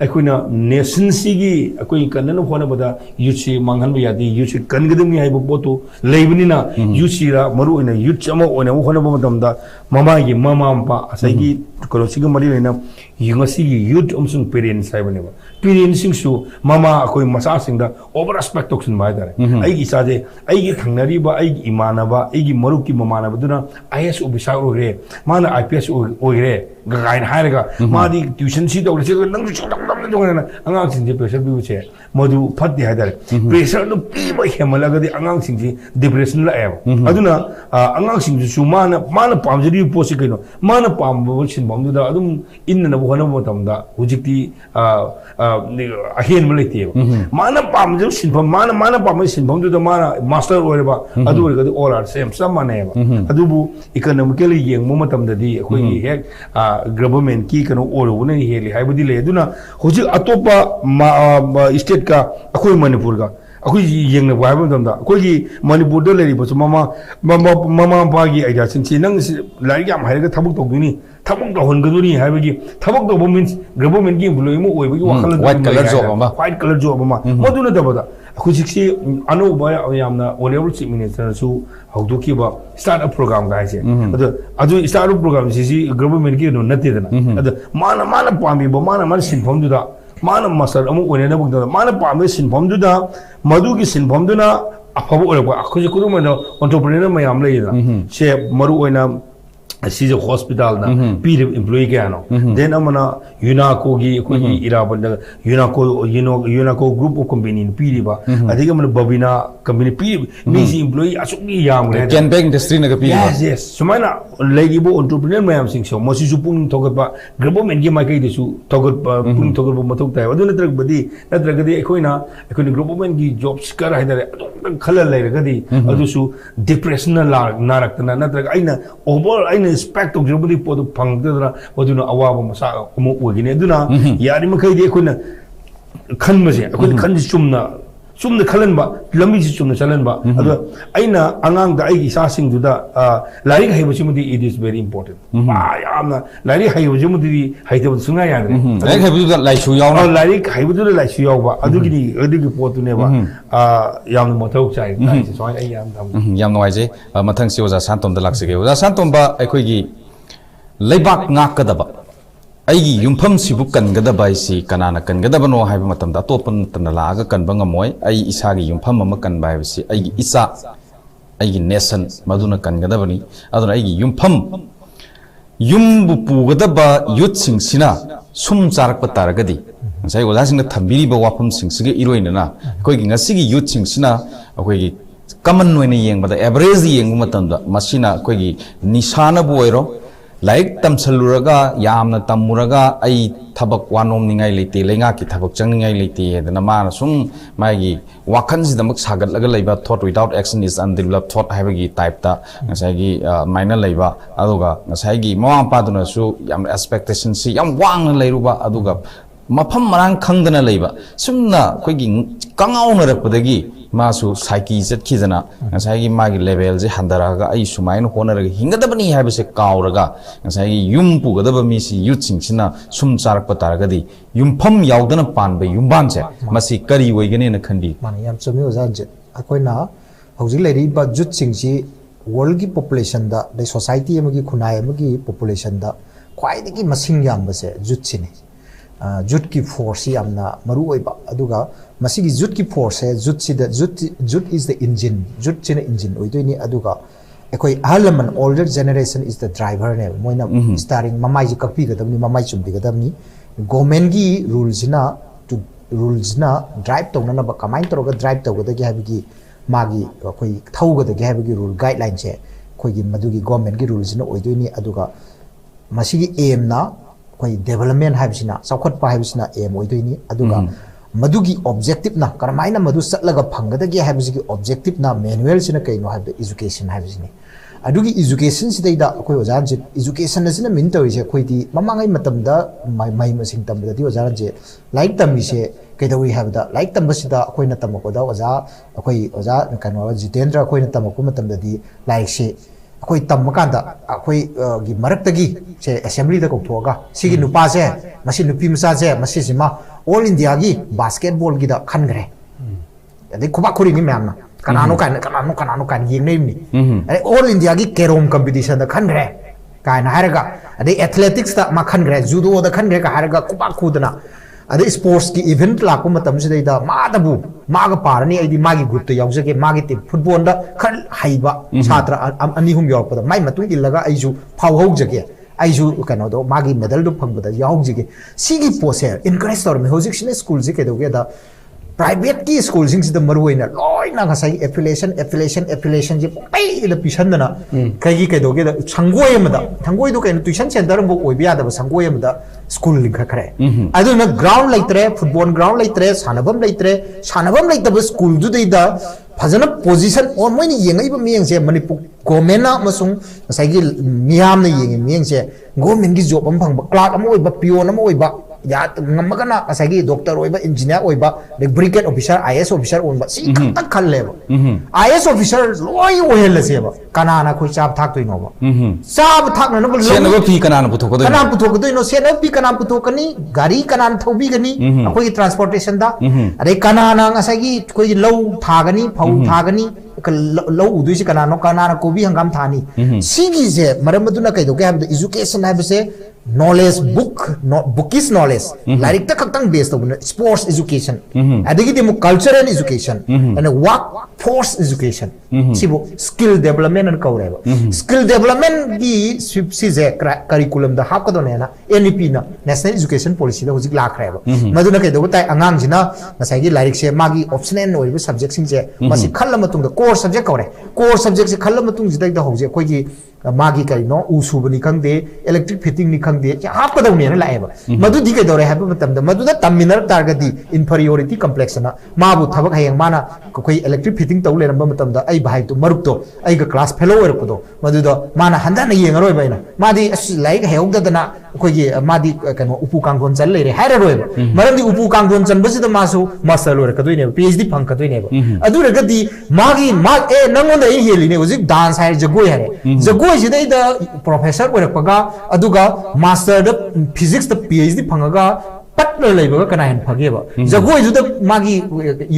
अखोइना नेशन सीगी अखोइ कन्नन फोनबदा यूथ से मांगहनब यादे यूथ से कनगदमनि हाइबो पोतो लेबनिना यूथ सीरा मरुने यूथ चमा ओने फोनब मतमदा ममागी ममामपा असैगी कोरोसिग मरि लेना यंगसिगी यूथ अमसुंग पेरेंट्स हाइबनेबा पेरेंट्स सिंगसु ममा अखोइ मसा सिंगदा ओवर रेस्पेक्ट तोक्सन बाइदारे आइगी साजे आइगी थंगनरिबा आइगी इमानबा आइगी मरुकी ममानबदुना आईएएस ऑफिसर ओरे माना आईपीएस ओरे गाइन हाइरगा मादी ट्यूशन सी तौरसे नंग सुदम दोंगना अंगांग सिंजे प्रेशर बिबुचे मधु फत्ति हाइदारे प्रेशर नु पीबा हेमलगदि अंगांग सिंजे डिप्रेशन लाएबा अदुना अंगांग सिंजु माना पामजरी पोसे कइनो माना पामबो सिनबमदुदा अदुम इन्नना बोहना मतमदा हुजिकति अहेन मलेते माना पामजु सिनफम माना पाम सिनफमदुदा माना मास्टर ओरेबा अदु ओरेगदि ऑल आर सेम सब मानेबा अदुबु इकोनॉमिकली येंगमो मतमददि अखोइ हेक गवर्नमेंट की कनो ओरबुने हेली हाइबदि ले अदुना हुजिक अतोपा स्टेट का अखोइ मणिपुर का अखोइ येंगना वाइबम दमदा अखोइ मणिपुर दे लेरि बस ममा पागी आइडिया सिंची नंग लाइक याम हाइरगा थबक तोगुनी थबक तोहनगदुनी हाइबगी थबक तोबो मींस गवर्नमेंट की एम्प्लॉय मो ओइबगी वाखल व्हाइट कलर जॉब अमा मदुना दबदा हुजिकसी अनोबा यामना ऑनरेबल चीफ मिनिस्टर सु हौदोकीबा स्टार्टअप प्रोग्राम गाइसे अदु स्टार्टअप प्रोग्राम सिसी गवर्नमेंट की नो नतेदना अदु माना पामीबो माना सिनफमदुदा माना मसर अमु ओनेना बुगदा माना पामे सिनफमदुदा मधुगी सिनफमदुना अफबो ओरबा अखोजे कुदुमनो एंटरप्रेन्योर मयाम लेयना से मरु ओइना सीजे हॉस्पिटल ना पीरे एम्प्लॉय के आनो देन अमना यूनाको गी कोई इराबन यूनाको ग्रुप ऑफ कंपनी पीरिबा अधिक मन बबिना कंपनी पीरि मीसी एम्प्लॉय असुगी याम रे कैंपेन इंडस्ट्री न पीरिबा यस सुमाना लेगिबो एंटरप्रेन्योर मयाम सिंग सो मसिसु पुंग थोगबा गवर्नमेंट गे माइकै दिसु थोगबा पुंग थोगबा मथौ ताय अदु नत्रगदी एखोइना गवर्नमेंट की जॉब्स कर हाइदरे खलल लेरगदी अदुसु डिप्रेशन नारक्तना नत्रग आइना ओवर आइना स्पेक्ट ऑफ जबदी पोदु फंगदरा वदुना अवाब मसा अमु ओगिने दुना यारि मखै दे कोना खनबसे कोन खन चुमना खलनबा लम्बी चुमना चलनबा अदु आइना अंगांग दा आइगी सासिंग दुदा लारिक हाइबसिमुदी इट इज वेरी इंपोर्टेंट यामना लारिक हाइबसिमुदी हाइदब सुंगा यादरे लारिक हाइबदुदा लाइसु यावना लारिक हाइबदुदा लाइसु यावबा अदुगी पोतुनेबा यामना मथौ चाइ ताइसे सोय आइ याम थम याम नवाइजे मथंग सि ओजा शांतोम दा लाक्सिगे ओजा शांतोमबा अखोइगी लेबाक नाकदबा अगी युमफम सिबु कनगदबा इसी कनाना कनगदबनो हाइबा मतमदा तोपन तन लागा कनबा ngमोय आई इसागी युमफम अमा कनबा हाइबसी अगी इसा अगी नेशन मदुना कनगदबनी अदुना अगी युमफम युमबु पुगदबा यूथ सिंगसिना सुम चारकपा तारगदी ngसai ओजा सिंगना थंबिरिबा वाफम सिंगसिगे इरोइनना अखोइगी ngसिगी youth सिंगसिना अखोइगी common when yeng but average yeng matanda masina kogi nisana buoiro like tamsaluraga yamna tamuraga ai thabak wanom ningai lete lenga ki thabak changingai lete dana ma sum magi wakan sidamak sagat laga leiba thought without action is undeveloped thought habagi type ta ngasai gi minor leiba aduga ngasai gi mama paduna su yam expectation si yam wang leiruba aduga mafam marang khangdana leiba sumna kogi kangauna rakpadagi masu psyche jatkijana ngasai magi level je handaraga ai sumain honaraga hingadabani habise kauraga ngasai yum pugadaba mi si youth singchina sum charakpa taragadi yumpham yaudana panba yumban che masi kari oigane na khandi mani yam chumi ozanje akoina hauji leri ba youth singchi world ki population da the society amagi khunai amagi population da khwai dagi masing yambase youth chini youth ki force yamna maru oiba aduga masigi youth ki force youth si da youth is the engine youth china engine oidoi aduga ekoi alaman older generation is the driver ne moina starting mamai ji kapi gadamni mamai chumbi gadamni government gi rules na drive tawna na ba kamai toroga drive tawga gi habigi magi koi thauga da gi habigi rule guideline che koi gi madugi government gi rules na oidoi ni aduga masigi aim na koi development habisina saukhat pa habisina aim oidoi ni aduga madugi objective na karamaina madu satlaga phangada gi habisigi objective na manual sina kaino habda education habisini adugi education sidaida koi ojan je education asina min tawise koi di mamangai matamda mai masing tamda di ojan je like tammi se kaidawi habda like tambasida koi na tamako da oja kaino Jitendra koi na tamako matamda di like se koi tamakanda koi gi maraktagi se assembly da koktoga sigi nupa se masi nupi masa se masi sima all India gi basketball gi da khangre ade kuba khuri ni mamna kanano kan yeng nei ni ade all India gi kerom competition da khangre kaina haraga ade athletics da ma khangre judo da khangre ka haraga kuba khudana ade sports ki event la ko matam se da ma da bu ma ga parani ai di magi group to yaujage magi team football da khal haiba chhatra ani hum york da mai matung illaga aiju phau houjage aiju kano do magi medal do phangba da yaujage sigi pose encourage tor me hozik sine school je ke do ge da private ki school sing da maruina loina ga sai affiliation je pai la pisan na kai gi ke do ge da sangoi ma da thangoi do ke tuition center bo oi biya da sangoi ma da school link khare adu na ground laitre football ground laitre sanabam laitre school du dei da phajana position on moi ni yengai ba miyeng se Manipur government na masung sai gi miyam na yengi miyeng se government gi job am phang ba clerk am oi ba pion am oi ba ya ngamagana asai gi doctor oi ba engineer oi ba like brigade officer IS officer on ba si khak khal le ba IS officer loi oi hel se ba kanana khoi chap thak toi no ba chap thak na no se no fi kanana puthok do kanana puthok do no se no fi kanana puthok ni gari kanana thobi gani akoi transportation da are kanana asai gi koi low thagani phau thagani low udui se kanana ko bi hangam thani sigi je maram maduna kai do ke have education have se knowledge bookish knowledge like ta khakang based on sports education adigi demu cultural education and workforce education sibo skill development and kaureba skill development gi si je curriculum da hak do na NEP na national education policy da hojik lakhreba maduna kai do tai angang jina nasai gi like se magi optional oiba subject sing je masi khalla matung da core subject kaure core subject se khalla matung jida da hoje koi gi magi kai no usubani khangde electric fitting ni khangde hap ka dawne na laeba madu di kai dore hab matam da madu da taminar targati inferiority complex na ma bu thabak hayang mana koi electric fitting taw le ramba matam da ai bhai to maruk to ai ga class fellow er ko do madu da mana handa na yengaroi baina madi like hayog da na koi gi madi kano upu kanggon chal le re haira roi maram di upu kanggon chan basi da masu master lore ka doine PhD phang ka doine adu re ga di magi ma e nangon da e heli ne uzik dance hai jagoi hare jagoi jidai da professor oirakpaga aduga master da physics da PhD phangaga patla leibaga kana hen phageba jagoi juda magi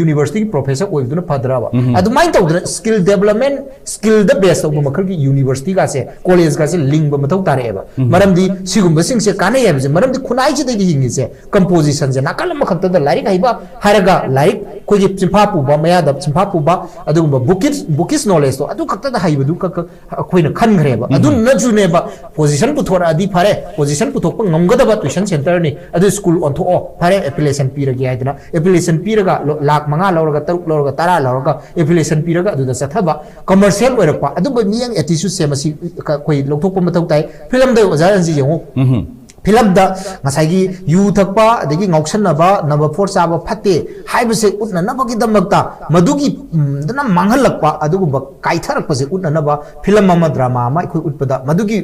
university professor oibduna phadraba adu mai tawdra skill development skill da base of makhal gi university ga se college ga se link ba mathau tareba maramdi sigum basing se kana yabje maramdi khunai ji da hingi se composition je nakal makhata da like haiba haraga like कोई चिंफा पुबा मयादा चिंफा पुबा अदुगुम्बा bookish knowledge तो अदु खक्ता हाइबदु अखोइना खनग्रेबा अदु नजुनेबा position पुथोरा अदि फारे position पुथोक ngomgadaba tuition center ni adu school on to fare application piragi haidana application piraga lakh manga lawraga taruk lawraga tara lawraga application piraga adu da sathaba commercial oirapa adu ba miyang attitude se masi koi lokthokpa mathau tai film da ojaran ji yengu film da ngasai yu thakpa adagi ngauksannaba number 4 chaba phatte haibase utna nabagi damakta madugi dana manghalakpa adugu ba kaitharakpa se utna naba film ama drama ama khoi utpada madugi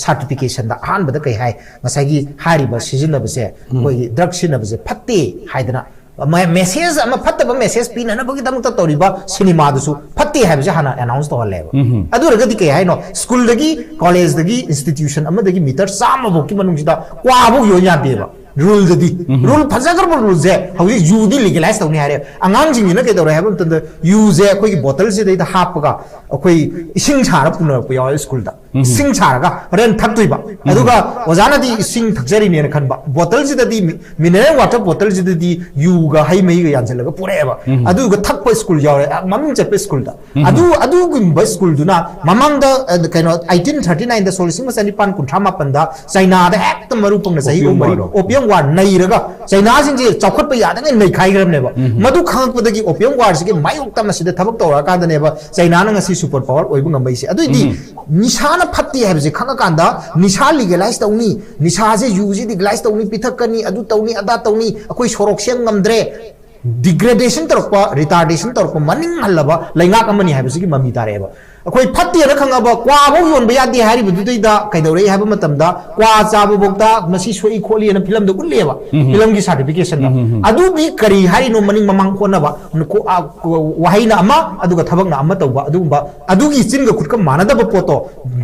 certification da han bada kai hai ngasai hariba sijinaba se koi drug sinaba se phatte haidana message ama phattaba message pina nabagi damakta toriba cinema dusu phatte haibase hana announce to haleba adu ragadi kai hai no school dagi college dagi institution ama dagi meter sama boki manungsida kwa bu yo nya deba rule dadi rule phajagar rule je hawi you di legalize tawni hare angang jing na kai dawra habam tanda you je koi bottle je da hapga koi ising chara puna ko yaw school da ising chara ga ren thak ba aduga ojana di ising thakjari ne khan ba bottle je di mineral water bottle je di you ga hai mai ga yanjal ga pure ba aduga thak pa school yaw maming je pa school da adu gumba school duna mamang da kaino 1839 da solising masani pan kunthama panda china da ek marupang na sahi umari opium war nairaga china sing je chaukhot pa yada ngai nai khai gram ne ba madu khang pa dagi opium war se mai ukta ma sida thabak tawra ka da ne ba china na ngasi super power oibu ngambai se adu di nisha na phatti habe je khanga kan da nisha legalize tawni nisha je use legalize tawni pithakani adu tawni ada tawni akoi sorok seng ngamdre degradation tarpa retardation tarpa maning halaba lainga kamani habe se ki mami tare ba akoi phatti na khanga ba kwa bo yon ba yadi hari bu dui da kaidore habe matam da kwa cha bu bokta masi soi kholi na film da kulle ba film gi certification da adu bi kari hari no maning mamang khona ba ko wahai na ama adu ga thabak na ama tawba adu ba adu gi chin ga khutka manada ba poto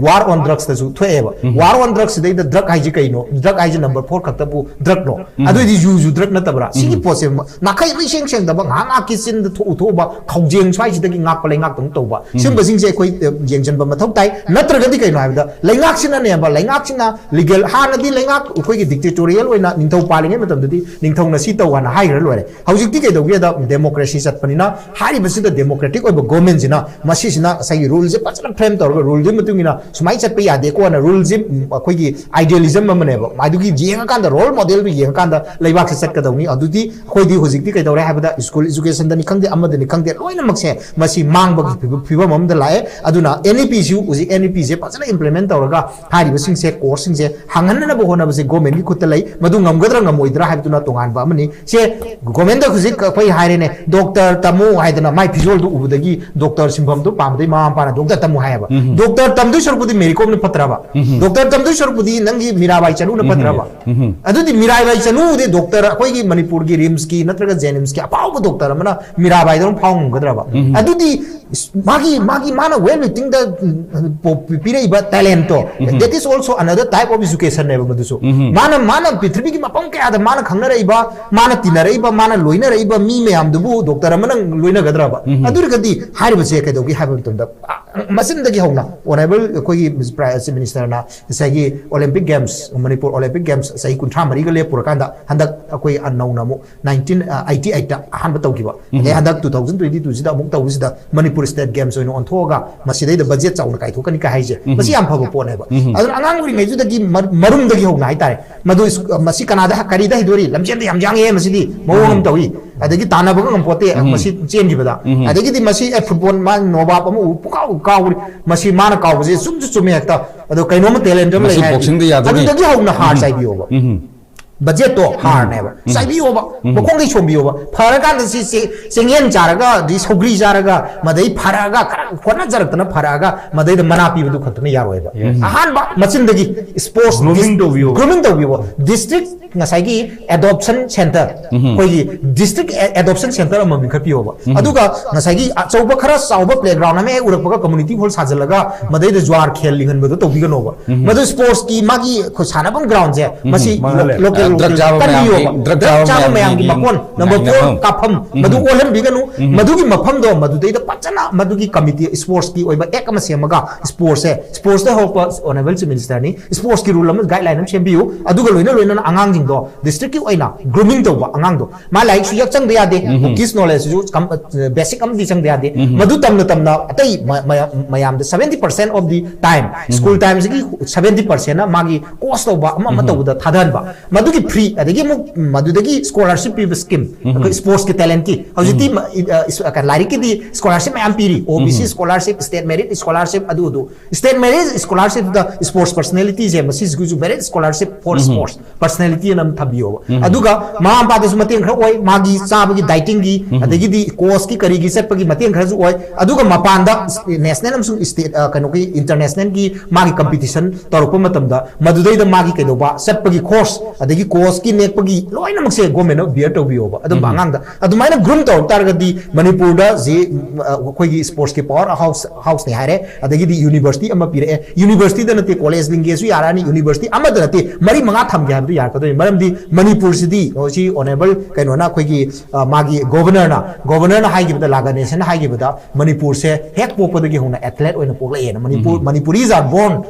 war on drugs da su thoe ba war on drugs dai da drug haiji kai no drug haiji number 4 khakta bu drug no adu di ju drug na tabra sigi pose na kai ri seng seng da ba nga ki chin da thu ba khaujeng swai ji da gi ngak pa lai ngak tong to ba sim ba sing je yengjan ba mathau tai natraga di kaino habda laingak sina ne ba laingak sina legal hana di laingak ukoi gi dictatorial oina ningthau palinge matam di ningthau na si taw wana haira lore haujuk ti kai dogi da democracy chat panina hari basi da democratic oiba government jina masi sina sai rule je pachana frame tor rule je matungina sumai chat pe yade ko na rule je akoi gi idealism ma ne ba madu gi jenga kan da role model bi jenga kan da laibak se chat ka dawni adu di khoi di hojik ti kai dawre habda school education da ni khangde amada ni khangde loina makse masi mang ba phiba mom da lae aduna NEP ju uji NEP je pachana implement tawraga hari ba sing se course sing je hangan na bo hona ba se government gi kutalai madu ngamgadra ngamoidra habtuna tongan ba amani se government da khuji kai haire ne doctor tamu haidana mai phizol du ubudagi doctor simbam du pamdai ma pa na doctor tamu haiba doctor tamdu sarpudi mericom ne patra ba doctor tamdu sarpudi nangi mirabai chanu ne patra ba adu di mirabai chanu de doctor koi gi manipur gi rims ki natraga jenims ki apau ba doctor amana mirabai da phang ngadra ba adu di magi mana when we think the pira iba talento that is also another type of education ne ba duso mana prithvi gi mapang ka ada mana khangna rai ba mana tina rai ba mana loina rai ba mi me am dubu doctor amana loina gadra ba adur gadi hari ba se ka dogi habam tum da masin da gi hona honorable koi prime minister na sai olympic games manipur olympic games sai kunthra mari ga le purakanda handak koi annau na mo 1988 ta han ba tawki ba le handak 2022 sida amuk taw sida manipur state games oino onthoga masidai da budget chauna kai thokani ka haije masi am phaba pone ba adu angang uri ngai ju dagi marum dagi hona hai tare madu masi kanada kari da hidori lamchen da yam jang ye masidi mawong tawi adagi tana ba ngam pote masi chen gi bada adagi di masi football man noba pa mu ka uri masi mana ka je sum ju me ekta adu kaino ma talent am lai hai adu dagi hona hard sai bi oba budget to hard ne ba sai bi oba ba kong gi chom bi oba phara kan si singen jaraga di sogri jaraga madai pharaga kona jarak na pharaga madai da mana pi bu khatna yaro ba ahan ba machin dagi sports grooming to bi district ngasai gi adoption center koi gi district adoption center am mi khapi oba aduga ngasai gi chauba khara chauba playground ame urakpa community hall sajalaga madai da jwar khel lingan bu to bi ga no ba madu sports ki magi khosana bam ground je masi local drug java mayam gi makon number 4 kapam madu olam biganu madu gi mafam do madu dei da pachana madu gi committee sports ki oiba ek ama semaga sports da hopa honorable minister ni sports ki rule am guideline am sembiu adu ga loina angang jing सिंदो district की ओइना grooming तौबा अंगांग दो मा like सुयक चंग दिया दे किस knowledge जो बेसिक कम दी चंग दिया दे मधु तमना अतई मयाम 70% of the time school time से 70% ना मागी कोर्स तौबा अमा तौबा थादनबा मधु की फ्री अदगी मधु दगी स्कॉलरशिप पी स्कीम स्पोर्ट्स के टैलेंट की हौजिति लाइक की दी स्कॉलरशिप मयाम पीरी OBC scholarship state merit scholarship अदु स्टेट मेरिट स्कॉलरशिप द स्पोर्ट्स पर्सनालिटी जे मसिस गुजु merit scholarship for sports personality नम थबियो अदुगा मा पादस मतें खर ओय मागी चाबगी डाइटिंग की अदगी दी कोर्स की करीगी सेटपगी मतें खर जु ओय अदुगा मपानदा नेशनल अमसु स्टेट कनो की इंटरनेशनल की मागी कंपटीशन तौरप मतमदा मदुदैदा मागी कैदोबा सेटपगी कोर्स अदगी कोर्स की नेकपगी लोइनमक से गवर्नमेंट बियर तौबियोबा अदु बांगांदा अदुमाइना ग्रूम तौर तारगदी मणिपुर दा जे कोई स्पोर्ट्स के पावर हाउस ने हारे अदगी दी यूनिवर्सिटी अमा पिरे यूनिवर्सिटी दा नते कॉलेज लिंगेसु यारानी यूनिवर्सिटी अमा दा नते मरी मंगा थम गया यार कदो मरमदी मणिपुर सिदी ओसी ऑनरेबल कैनोना कोई मागी गवर्नर ना हाइगिबदा लागनेशन हाइगिबदा मणिपुर से हेक पोपदगी होना एथलेट ओइना पोकलेना Manipur Manipuris are born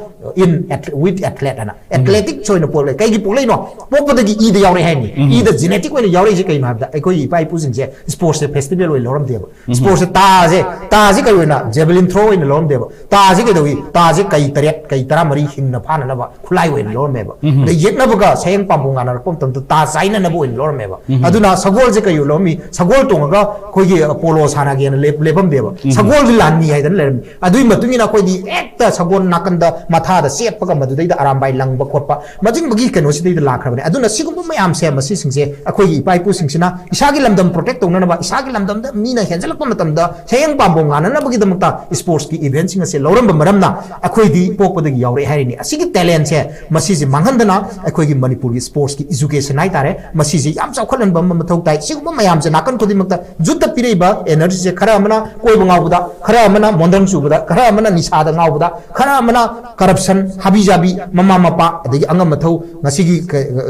in with athlete ना एथलेटिक छोइना पोकले कईगी पोकलेनो पोपदगी ई द यावरे हैनी ई द जेनेटिक ओइना यावरे जे कई माबदा एकोई इपाई पुसिंग जे स्पोर्ट्स से फेस्टिवल ओइ लोरम देबा स्पोर्ट्स से ताजे कई ओइना जेवलिन थ्रो ओइना लोरम देबा ताजे के दोगी ताजे कई तरेट कई तरा मरी हिंगना फाननबा खुलाई ओइना लोरम देबा द येकनबगा सेंग पांबोंगा ना रपम तम ता साइना नबो ओइना लोरम देबा अदुना सगोल जे कई लोमी सगोल तोंगा कोई पोलो साना गेन लेबम देबा सगोल लानी हाइदन लेरम अदुई मतुंगिना कोई दी एकता सगोल नाकंदा माथादा सेपगा मदुदैदा आरामबाई लंगबा खोटपा मजिंग बगी कनो सिदैदा लाखरबने अदुना सिगुम मयाम से मसी सिंगसे अखोई इपाई पु सिंगसिना इसागी लमदम प्रोटेक्ट तौननबा इसागी लमदम दा मीना हेंजलक मतमदा सेयंग पांबोंग गानना बगी दमता स्पोर्ट्स की इवेंट सिंग से लौरम मरमना अखोई दी पोकपदगी यावरे हारिनी असिगी टैलेंट से मसी से मांगंदना अखोई की मणिपुर की स्पोर्ट्स की एजुकेशन हाई तारे मसी से याम चौखलन मथौ ताई सिगुम मयाम से नाकन खुदी मक्ता जुद्ध पिरेबा एनर्जी से खरा अमना कोई बंगावदा खरा अमना मोंदन सुबदा खरा अमना निसादा गावदा खरा अमना करप्शन हाबी जाबी mama Mopa अदगी Angam मथौ ngasiगी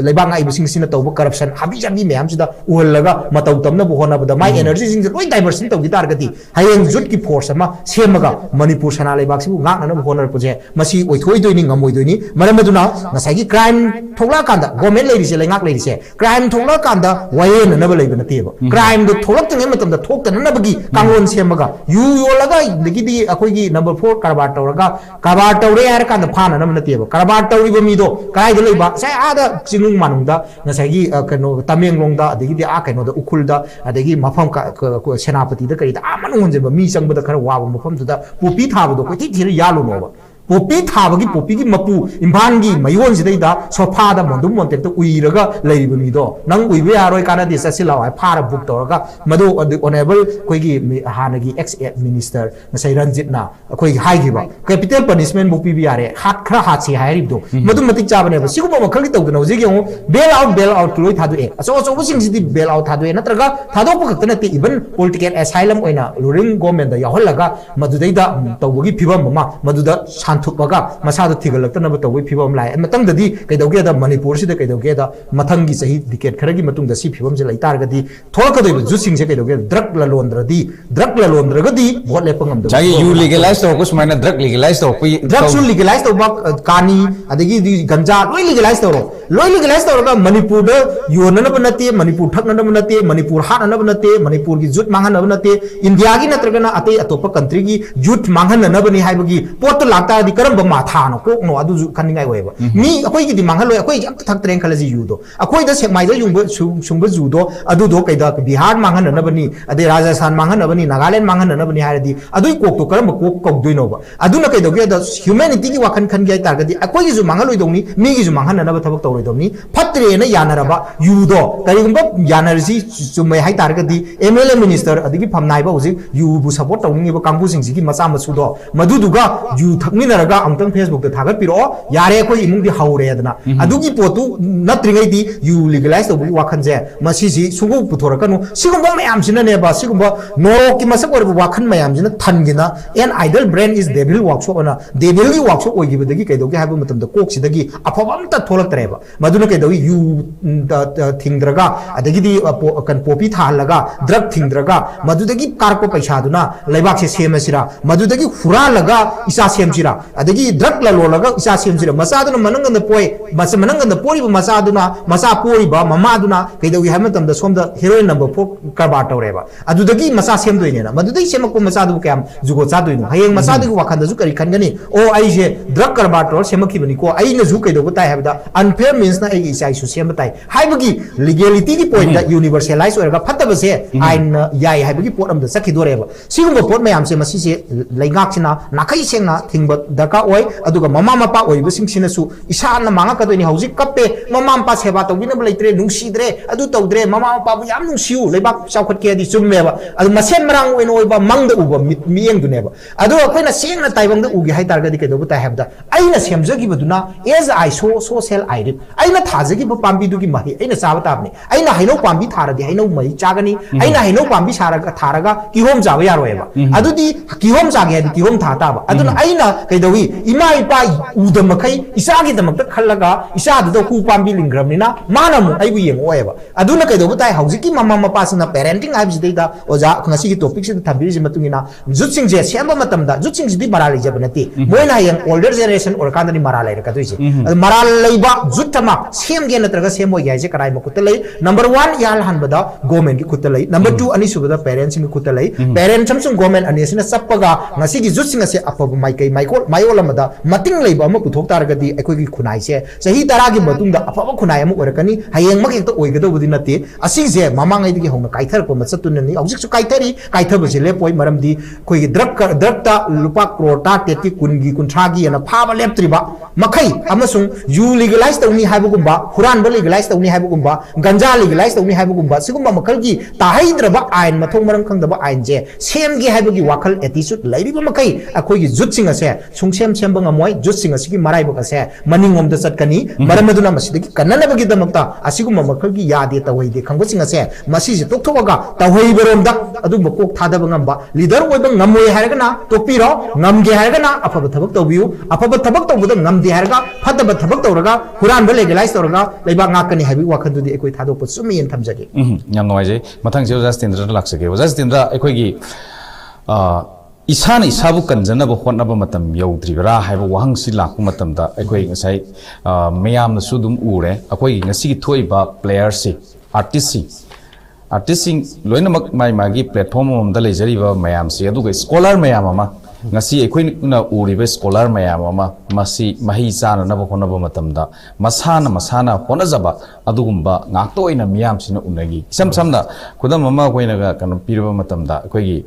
leibang ai bising sina tawba corruption habi jabi meyam sida uhallaga mataw tamna bo hona bada my energy sing loi diversion taw gitar gati hayeng jut ki force ma semaga manipur sana leibak sibu ngak na honor proje masi oithoi doini ngamoi doini maramaduna ngasai gi crime thogla kanda government leiri se lengak leiri se crime thogla kanda wayen na ba leiba na teba crime do tholak teng matam da thok tan na bagi kangon semaga yu yolaga digi di akoi gi number 4 karbar tawre yar kanda phana na teba karbar tawri ba mi do kai de leiba sai ada jingung manungda ngasai kano tamenglongda adagi di a kano da ukhulda adagi mafam ka senapati da kari da amanung je ba mi changba da khara wa mafam da popi thaba do ko ti thira yalu no ba popi thaba gi popi gi mapu imban gi mayon ji da sofa da mondum monte to uiraga leiba mi do nang uibe aroi kana de sasila wa phara book toraga madu honorable koi gi hana gi ex minister ngasai ranjit na koi hai gi ba capital punishment book pi are hat khra hat si hai ri do madu matik cha bane ba sigu ba khal gi to no ji gi bail out loi thadu e so sing ji bail out thadu e natraga thado pa khakta na te even political asylum oina ruling government da yahollaga madu dai da tawgi phibam ma madu da थुपगा Masad थिगलक्तनब तौबै फिबम लाय मतंगददी कैदौगे दा मणिपुर सिदा कैदौगे दा मथंगी सही decade खरगी मतुंग दा सी फिबम जे लैतारगदी थोरकदैब जुसिंग से कैदौगे drug ललोंद्रगदी vote लेपंगम दो जागी you legalise तो कुछ माइना ड्रग लीगलाइज तो ड्रग सु लीगलाइज तो कानी अदगी गंजा लोई लीगलाइज तो मणिपुर दा योननब नते मणिपुर थकनब नते मणिपुर हाननब नते मणिपुर की जुट मांगनब नते इंडिया की नत्रगना अते अतोप कंट्री की जुट मांगननब नि हाइबगी पोट लाक्ता करम माथा कोकनो अदु खनिंगाई होयबा मी अखोई की मांगल अखोई अम थक्तरें खलजी युदो अखोई द सेमाइदा युंग सुंग जुदो अदु दो कैदा बिहार मांगननबनी अदे राजस्थान मांगननबनी नागालैंड मांगननबनी हारदी अदुई कोक तो करम कोक कौदुइनोबा अदुना कैदोगे द ह्यूमैनिटी की वाखन खन गय तारगदी अखोई की जु मांगलोइदोनी मी की जु मांगननब थबक तौरोइदोनी फत्रेना यानरबा युदो करिगुंबा यानरसी सुमै high तारगदी MLA minister अदगी फमनाइबा हुजि युबु support तौनिबा कांगु Singhji की मचा मसुदो मदुदुगा यु थकमिनर अमतंग फेसबुक दा थागत पिरो यारे कोई इमुंग हौरे अदना अदुगी पोतु नत्रिंगै दी यू लीगलाइज तौबु वाखन जे मसी जी सुगु पुथोरकनु सिगुंबा मयाम सिना नेबा सिगुंबा नोरो की मसक और वाखन मयाम जिना थनगिना an idle brain is devil workshop अना डेविल की वर्कशॉप ओइगिबदगी कैदोगे हाबु मतम द कोक सिदगी अफबम त थोलक्तरेबा मदुना कैदोगी यू थिंगद्रगा अदगी दी कन पोपी थालगा ड्रग थिंगद्रगा मदुदगी कारको पैसा दुना लेबाक से सेमसिरा मदुदगी हुरा लगा इसा सेमसिरा adagi drug la lo laga isa semjira masa duna mananganda poi masa mananganda pori ba masa duna masa pori ba mama duna kaidawi hamatam da somda heroin number 4 karbar tawreba adudagi masa semdoine na madudai semakko masa du kyam jugo chadoino hayeng masa du wakhanda ju kari khangani o aije drug karbar tor semakki bani ko aina ju kaido butai habda unfair means na ai isa isu sembatai haibagi legality ki point da universalize orga phatta base ain yai haibagi pot am da sakhi doreba sigumba pot mayam se masi se laingak sina nakai sengna thingba daka oi aduga mama mapa oi bising sina su isa na manga ka doini hauji kappe mama mapa seba tawbina bleitre nungsidre adu tawdre mama mapa bu yam nungsiu lebak chawkhat ke di chummeba adu masen marang oi noi ba mangda uba miyeng duneba adu akoina sengna taibang da ugi haitar ga di ke do butai habda aina semjagi baduna as I so social item aina thajagi ba pambi du gi mahi aina sawa tabni aina haino pambi tharadi haino mai chagani aina haino pambi saraga tharaga ki hom jawa yaroeba adudi ki hom jage di ki hom tha taba aduna aina kaidawi ima ipa udamakai isa gi damakta khallaga isa du ku pambi lingramnina manamu aibu yeng oeba aduna kaido butai haujiki mama mapa sina parenting habji da oja ngasi gi topic si thabiri ji matungina jutsing je semba matamda jutsing ji marali jabanati moina yang older generation or kandani maralai ka tuise maral leiba jutama sem ge natraga sem oi gaise karai makutalai number 1 yal hanbada government gi kutalai number 2 ani subada parents gi kutalai parents samsung government ani sina sappaga ngasi gi jutsing ase apabu maikai mayola mada mating leiba ama puthok taragadi ekoi gi khunai se sahi tara gi matungda apaba khunai amu orakani hayeng mak ekta oigado budi nate asi je mamang ai gi hongna kaithar ko matsatun ni object su kaithari kaithar bse le poi maramdi koi gi drug ta lupa crore ta teti kungi kunthra gi ana phaba leptriba makai amasung you legalize tawni haibugumba huran ba legalize tawni haibugumba ganja legalize tawni haibugumba sigumba makal gi tahaidraba ain mathong marang khangdaba ain je sem gi haibugi wakal attitude lairiba makai akoi gi jutsinga se sungsem semba ngamoi jutsinga sigi marai ba se maningom da satkani maramaduna masidagi kanana bagi damakta asigumba makal gi yade tawai khangbosinga se masi je toktoga tawai beromda adu makok thadaba ngamba leader oiba ngamoi haragana topiro ngamge haragana afaba thabak tawbiu afaba thabak tawbuda ngamde haraga phadaba thabak tawraga huran ba legalize tawraga leiba ngakani habi wakhandudi ekoi thadop sumi yen thamjage yam noise mathang je Jitendra laksage Jitendra ekoi gi isana isabu kanjana ba hotnaba matam yaudribra haiba wahangsi lakku matamda ekoi ngasai mayam na sudum ure ekoi ngasi gi thoiba player si artist sing loina mai magi platform omda lejariba mayam si aduga scholar mayam ama ngasi ekoi na uriba scholar mayam ama masi mahi chana na ba honaba matamda masana honajaba adugumba ngakto ina miyam sina unagi samna kudam mama koina ga kanu pirba matamda ekoi gi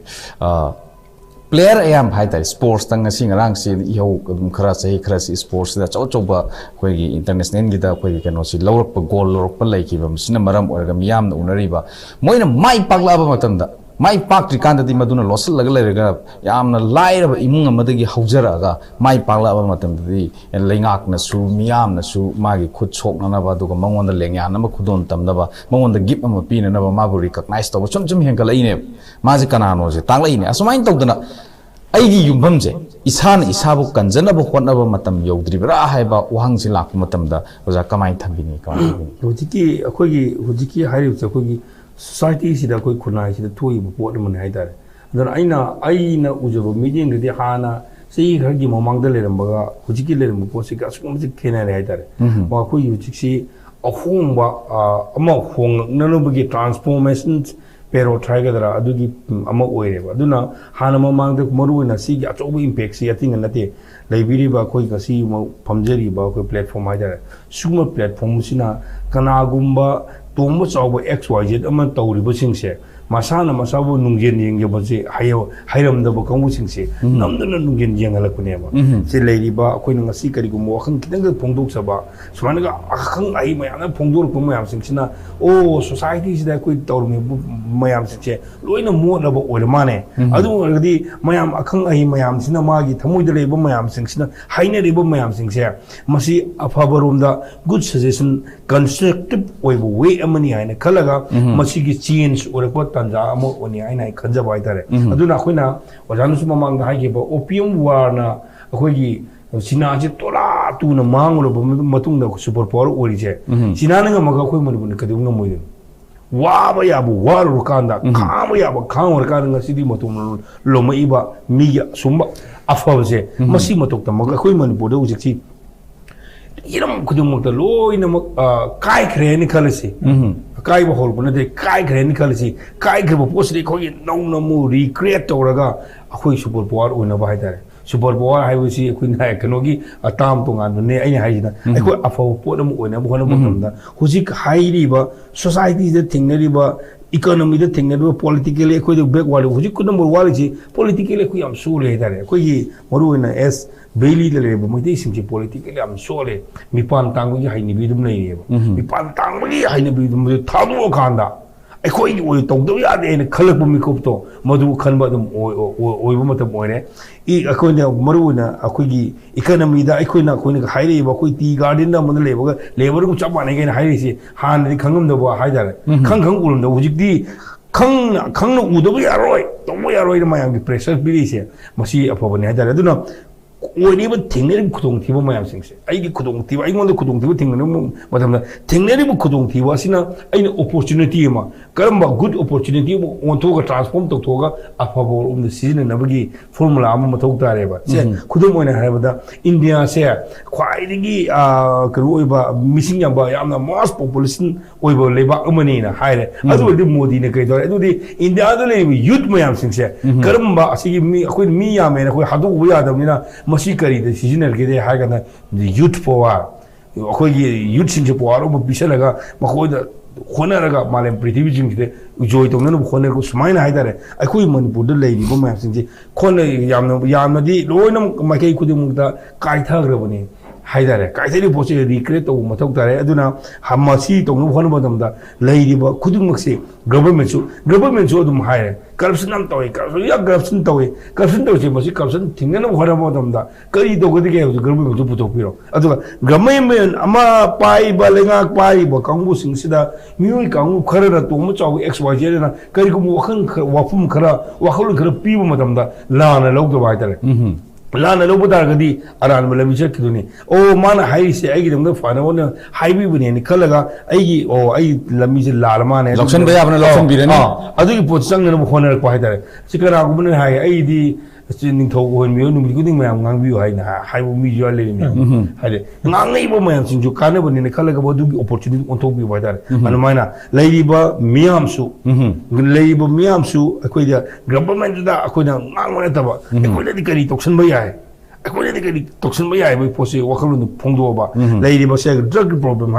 player ayam haitari sports tang ngasi ngarang si iho kadum khara si sports da chawba koi gi international gi da koi kano si lawrak pa goal lawrak pa lai ki bam sina maram orga miyam na unariba moina mai pakla ba matamda mai pak trikanda di maduna losal laga lerega yamna laira imung amadagi haujaraga mai pakla ba matamda di lengak na su miyam na su magi khut chok na ba duga mangonda lengya na ma khudon tamda ba mangonda gip ama pina na ba ma bu recognize to chum henkala ine maji kanano je tangla ine asumain tawdana aigi yumbamje isana isabu kanjanaba hotnaba matam yaudribra haiba wahangsi lakku matamda oja kamai thambini hojiki hairibse akogi society sida koi khunai sida thoi bu pot man haidare adana aina ujaba meeting de hana sei gargi momang da lerambaga hojiki leram posi ka sum ji khena re haidare wa koi hojiki ahomba ama hong nanobagi transformations pero trygadara adugi ama oireba aduna hana mamang de maruina sigi achobu impact si atinga nate laibiriba koi kasi ma phamjari ba koi platform haidare suma platform sina kanagumba tombo chawba xyz ama tawriba singse masana masabu nungjen yengge baje hairamdaba kangbu singse namdana nungjen yengalakune ba se leiriba koi ngasi kari gum wakhan kitang phongdok saba sumanaga akhang ai mayam phongdor ko mayam singsina o society sida koi tawrmi mayam singse loina modaba oirmane adu orgadi mayam akhang ai mayam sina magi thamoida leiba mayam singsina haina riba mayam singse masi afabarumda good suggestion constructive oibo way amani haina khalaga masi gi change orakwa tanja amo oni haina khanja bai tare aduna khoina wajanu su mamang da haige ba opium war na akhoi gi China je tola tu na mangulo matung da super power ori je China nga maga khoi mani bun kadung nga moiden 와바 야부 와르 칸다 카마 야바 칸월 칸가 시디 모tum loma iba miya sumba afawse masi matok ta maga khoi manipur da ujikchi iram khudum ta loi na kai khre ni khalasi kai ba hol buna de kai khre ni khalasi kai khre ba posri khoi nau na mu recreate toraga akhoi super power oina ba haidare super power haibasi akhoi na kanogi atam tongan ne aina haijina akhoi afaw podam oina ba hona matamda hujik hairi ba society da thingnari ba economy da thingnari politically akhoi da backward hujik kunam wali ji politically akhoi am sule haidare akhoi gi maru na s Bailey the labor, my day seems politically. I'm sorry. Me pan tango, I need them name. Me pan tango, I need them with Tamu Kanda. I call you with Todoya and a color Mikoto, Madu Kanbadum or Mataboine. According to Maruna, a quiggy economy that I could not highly evacuate the garden on the labor, labor which up again highly hand the Kangum the Haidar. Kangum, the Ujiki. Kang Udobi Aroy, don't we are my pressure Bilicia, Masi upon Haidar. I do not. Whenever Tingley couldn't give my absence, I couldn't give. I want to couldn't do thing. But I'm Tingley couldn't give us in an opportunity. Karamba good opportunity. Want to transform to Toga a favor of the season and navigate formula Matota. Say, couldn't want to have the India say quite missing by the most population over labor umanina higher. As well, the Modi in the in the other label, youth my absence. Karamba, see me, me, I mean, how do we are Masikari, the seasonal get a higher than the youth power. Youth in Japan, Bisalaga, Mahoda, Honaraga, Malam, pretty vision, Joy to none of Honerus, mine either. I couldn't put the lady, Goma, Corner Yamadi, Loinum, Maki Kudimuta, Kaita Gravani. Haidare, Kaitari Posi, recreate of Matokare, Aduna, Hamasi, to one of them, the lady, but couldn't government so them higher. Corruption toy, corruption toy, corruption toy, corruption, thing and what about them that Curry to go to the government to put up here. Adula, Gamaman, Ama, Pai, Balenga, Pai, Bakangu, Singsida, Mui Kangu, Kara, too much of XY, Karikum, Wafum Kara, Wahul people, Madame, Lana, Log the Whiter. Lana Lobodagadi, Aran Malamicakuni. Oh, Mana Hai say, I give them the final highway within the Kalaga, I or I Lamis Lalaman. Loction they have a lot of Birana. I think you put some of Honor Quieter. Sikara Woman High, I sending to when we only good man, view I will meet your lady. Not neighbor man since you can't even in the Kalaga do opportunity on top of that. Manamana, Ladybur Miamsu, Labor Miamsu, Aquadia, government that Aquadia, not whatever, politically toxin by I couldn't toxin by eye with Posse Wakal the Pondoba. Lady was a drug problem,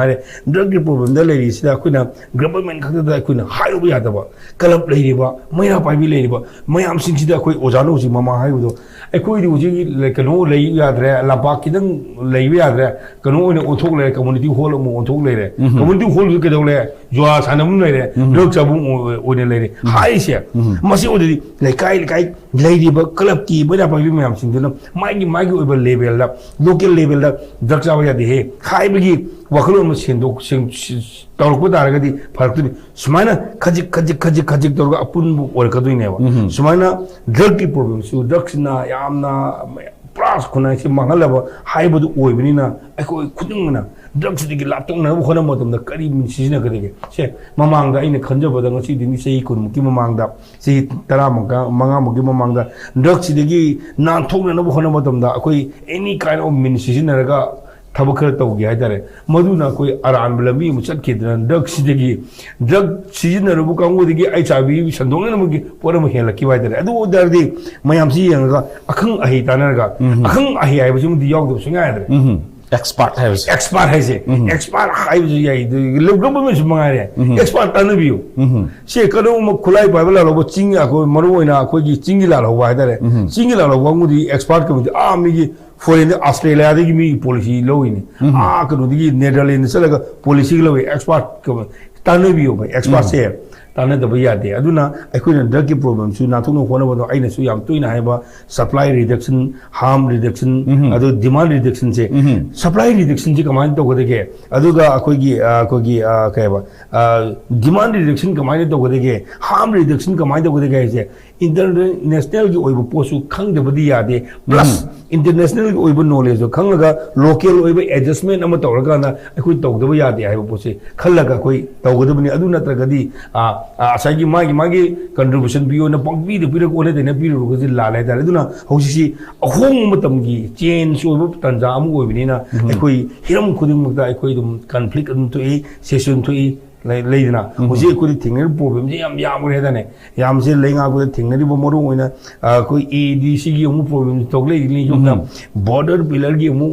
drug problem. The ladies that couldn't government that couldn't hire we at about. Calab ladybug, my up I be ladybug, my arm since that quick Ozanosi, Mamma Hido. I could do like an old lady at there, Labakidan lady at there, can only autolay community hall on talk later. Community hall look at all Joas and a moon later, looks a boom with a lady. Hi, sir. Must you like I ladybug, club key, but up I be my over label up, local label up, drugs out at the hay. High biggie, Wakalo machine, Targadi, Parkini, Sumana, Kajik, Apun, or Kaduineva. Sumana, druggy problems, drugs na Yamna, Pras, Konaki, Mahalava, Hybrid, Oivina, Echo Kuduna, drugs to get laptop, Honamotum, the Karim season. Say, Mamanga in a conjure, but she didn't say couldn't give Mamanga, say Taramanga, Mangamo, give Mamanga, drugs to the non token of Honamotum, any kind of ministration. Tabakar Togi, Maduna, Aran Blami, Muchakid, drug Sidigi, drug season, Rubukan would get HIV, Sandongi, Poramahela, Kivader. I do that day, Mayamsi and Akung Ahitanaga, Akung Ahi, I was in the Yog of Singadre. Expert has it. Expert hives the government's Mangare. Expert interview. She Kadum Kulai Bible about Chinga, Maruina, Koji, Chingila, Wider, Chingila, one with the expert committee, Migi. For in Australia, they give me policy low in it. Could give Netherlands, policy low, expert, Tanavio, expert here. तानदब यादे अदुना अखोइना drug की problem सु नाथुनो होनबदो आइना सु याम तोइना हाइबा supply reduction harm reduction अदु demand reduction से supply reduction से कमाइन तोगदेगे अदुगा अखोइगी कहबा demand reduction कमाइन तोगदेगे harm reduction कमाइन तोगदेगे से इंटरनेशनल की ओइबो पोसु खंगदबदी यादे प्लस इंटरनेशनल की ओइबो नॉलेज दो खंगलगा लोकल ओइबो एडजस्टमेंट अमा तौरगाना अखोइ तौगदब यादे हाइबो पोसे खल्लगा अखोइ तौगदबनी अदु नत्रगदी असागी मागी कंट्रीब्यूशन पियो न पंगपी दे पिरो कोले दे न पिरो गजि लाले दारे अदुना हौसिसि अहोंग मतमगी चेन सोइबो तंजा अमु ओइबनिना अखोइ हिरम खुदिमक्ता अखोइ दुम कॉन्फ्लिक्ट अदुम तो ए सेशन तो ए लेना मुझे कोई थिंगर प्रॉब्लम जे याम रेदाने याम से लेंगा को थिंगरी बो मरो होइना कोई एडीसी की मु प्रॉब्लम तोगले नि जोना बॉर्डर पिलर की मु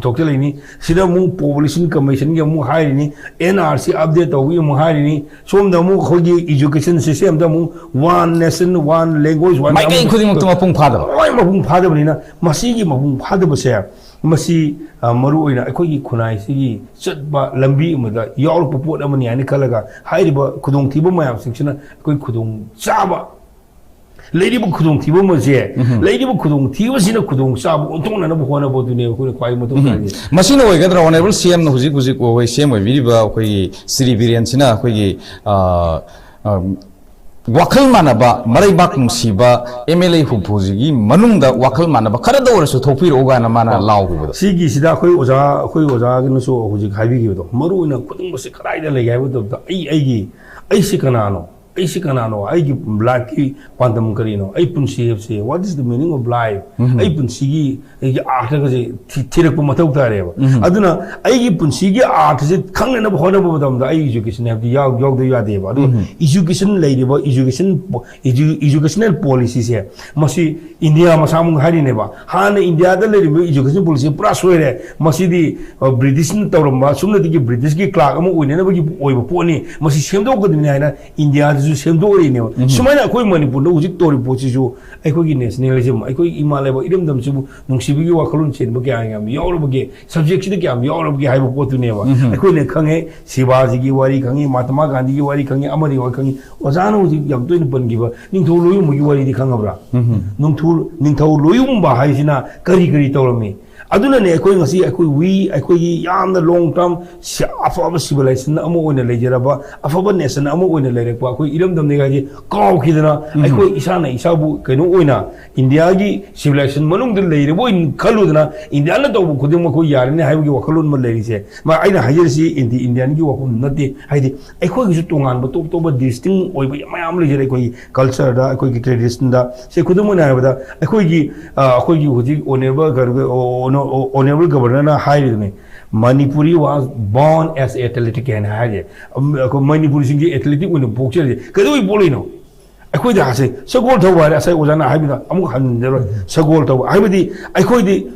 तोगले नि सिदा मु पॉपुलेशन कमीशन की मु हाइनी एनआरसी अपडेट तोगी मु हाइनी सोम द मु खोगी एजुकेशन सिस्टम द मु one nation one language one माइके खुदिम तो मपुंग फादब ओय मपुंग फादबनिना मसीगी मपुंग फादबसे मसी मरु ओइना अखोगी खुनाई सिगी चटबा लंबी अमदा यावरप पोट अमनि हानि खलगा हाइरिबा खुदोंग थिबो मयाम सिंगसिना अखोई खुदोंग चाबा लेरिबा खुदोंग थिबो मजे लेरिबा खुदोंग थिबसिना खुदोंग चाबा ओंथोंना न होना बोदुने अखोई ख्वाइ मतो तानि मसिना ओइगद्रा ऑनरेबल सीएम न हुजिक ओइ सीएम ओइबिरिबा अखोई श्री बीरेन सिना अखोई वाखल मानबा मरैबाक नुसीबा एमएलए हुफुजिगी मनुंगदा वाखल मानबा खरदा ओरसु थोपिरोगा न माना लावगुबदा सिगी सिदा अखोई ओजा गनसो हुजिक हाइबिगिबदो मरुना खुदुंबसे खराइदा लेगाइबदो ऐसी कनानो आई लाइफ की क्वांटम करीनो आई पुंसी से what is the meaning of life आई पुंसी की आर्ट से थिरक मथौ तारेबा अदुना आई की पुंसी की आर्ट से खंगना होनब बदमदा आई एजुकेशन है योग दो यादेबा अदु एजुकेशन लेरिबा एजुकेशनल पॉलिसी से मसी इंडिया मसामु हारिनेबा हान इंडिया दा लेरिबा एजुकेशन पॉलिसी पूरा सोयरे मसीदी ब्रिटिश न तौरंबा सुमनदी की ब्रिटिश की क्लाक अमु ओइनेबा की ओइबा पोनी मसी सेमदोगदनी हाइना इंडिया सेमदोरीने सुमाइना अखोई मणिपुर हुजिक तोरी पोचिसु अखोई नेशनलिज्म अखोई इमा लेबा इरमदमसु नुंसिबिगी वाखलुन चेनबा क्या याम यावरबगे सब्जेक्ट सिदा क्या यावरबगे हाइबो पोतुनेबा अखोई ने खंगे शिवाजी की वारी खंगे महात्मा गांधी की वारी खंगे अमरी वारी खंगे ओजान हुजिक याम तोइन पनगिबा निंथौ लोयुम की वारी दि खंगब्रा निंथौ लोयुम बा हाइसिना करी तौरमी अदुनने अखोई ngasi अखोई वी अखोई यामना लॉन्ग टर्म अफब सिविलाइजेशन अमो ओइना लेजरबा अफब नेशन अमो ओइना लेरेपा अखोई इरमदम नेगाजी कावखिदना अखोई इसाना इसाबु कनो ओइना इंडिया की सिविलाइजेशन मनुंग दे लेरेबो इन खलुदना इंडिया न तोबु खुदिम अखोई यारने हाइबगी वखलुन म लेरिसे मा आइना हाइजरसी इंडियन की वखुम नते हाइदि अखोई गिसु तोंगान ब टोप टोप डिस्टिंग ओइबा याम लेजरे अखोई कल्चर दा अखोई की ट्रेडिशन दा से खुदिम न हाइबदा अखोई की हुजि ओनेबल Honorable Governor Hairine, Manipuri was born as athletic and Hair. Manipuri sing athletic when the book. Kadu Bolino. I could say, so go to what I say was an Ibida, so go to I could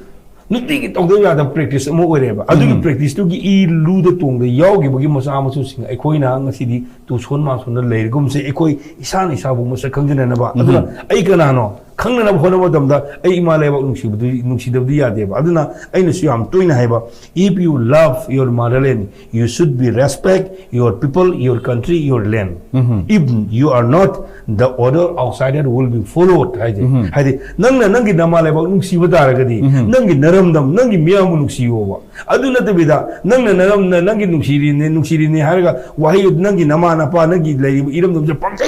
Nothing of the other practice more whatever. I do practice to eat luda tongue, the yogi, but you must almost sing a coin on a city to Sonmas on the lady. Come say, Equi, Isan is our most conjunct about. I canano. Kangan of Honabam, the Aimala Nuxi of the Adeba. Aduna, I know I'm doing Haiba. If you love your motherland, you should be respect your people, your country, your land. If you are not, the other outsider will be followed. Hadi Nanga Nangi Namaleva Nuxi Vadaragadi, Nangi Naramdam, Nangi Miamu Nuxi over. Aduna the Vida, Nanga Naram, Nangi Nuxi Haraga, why Nangi Namana Panagi, Idam the Panga,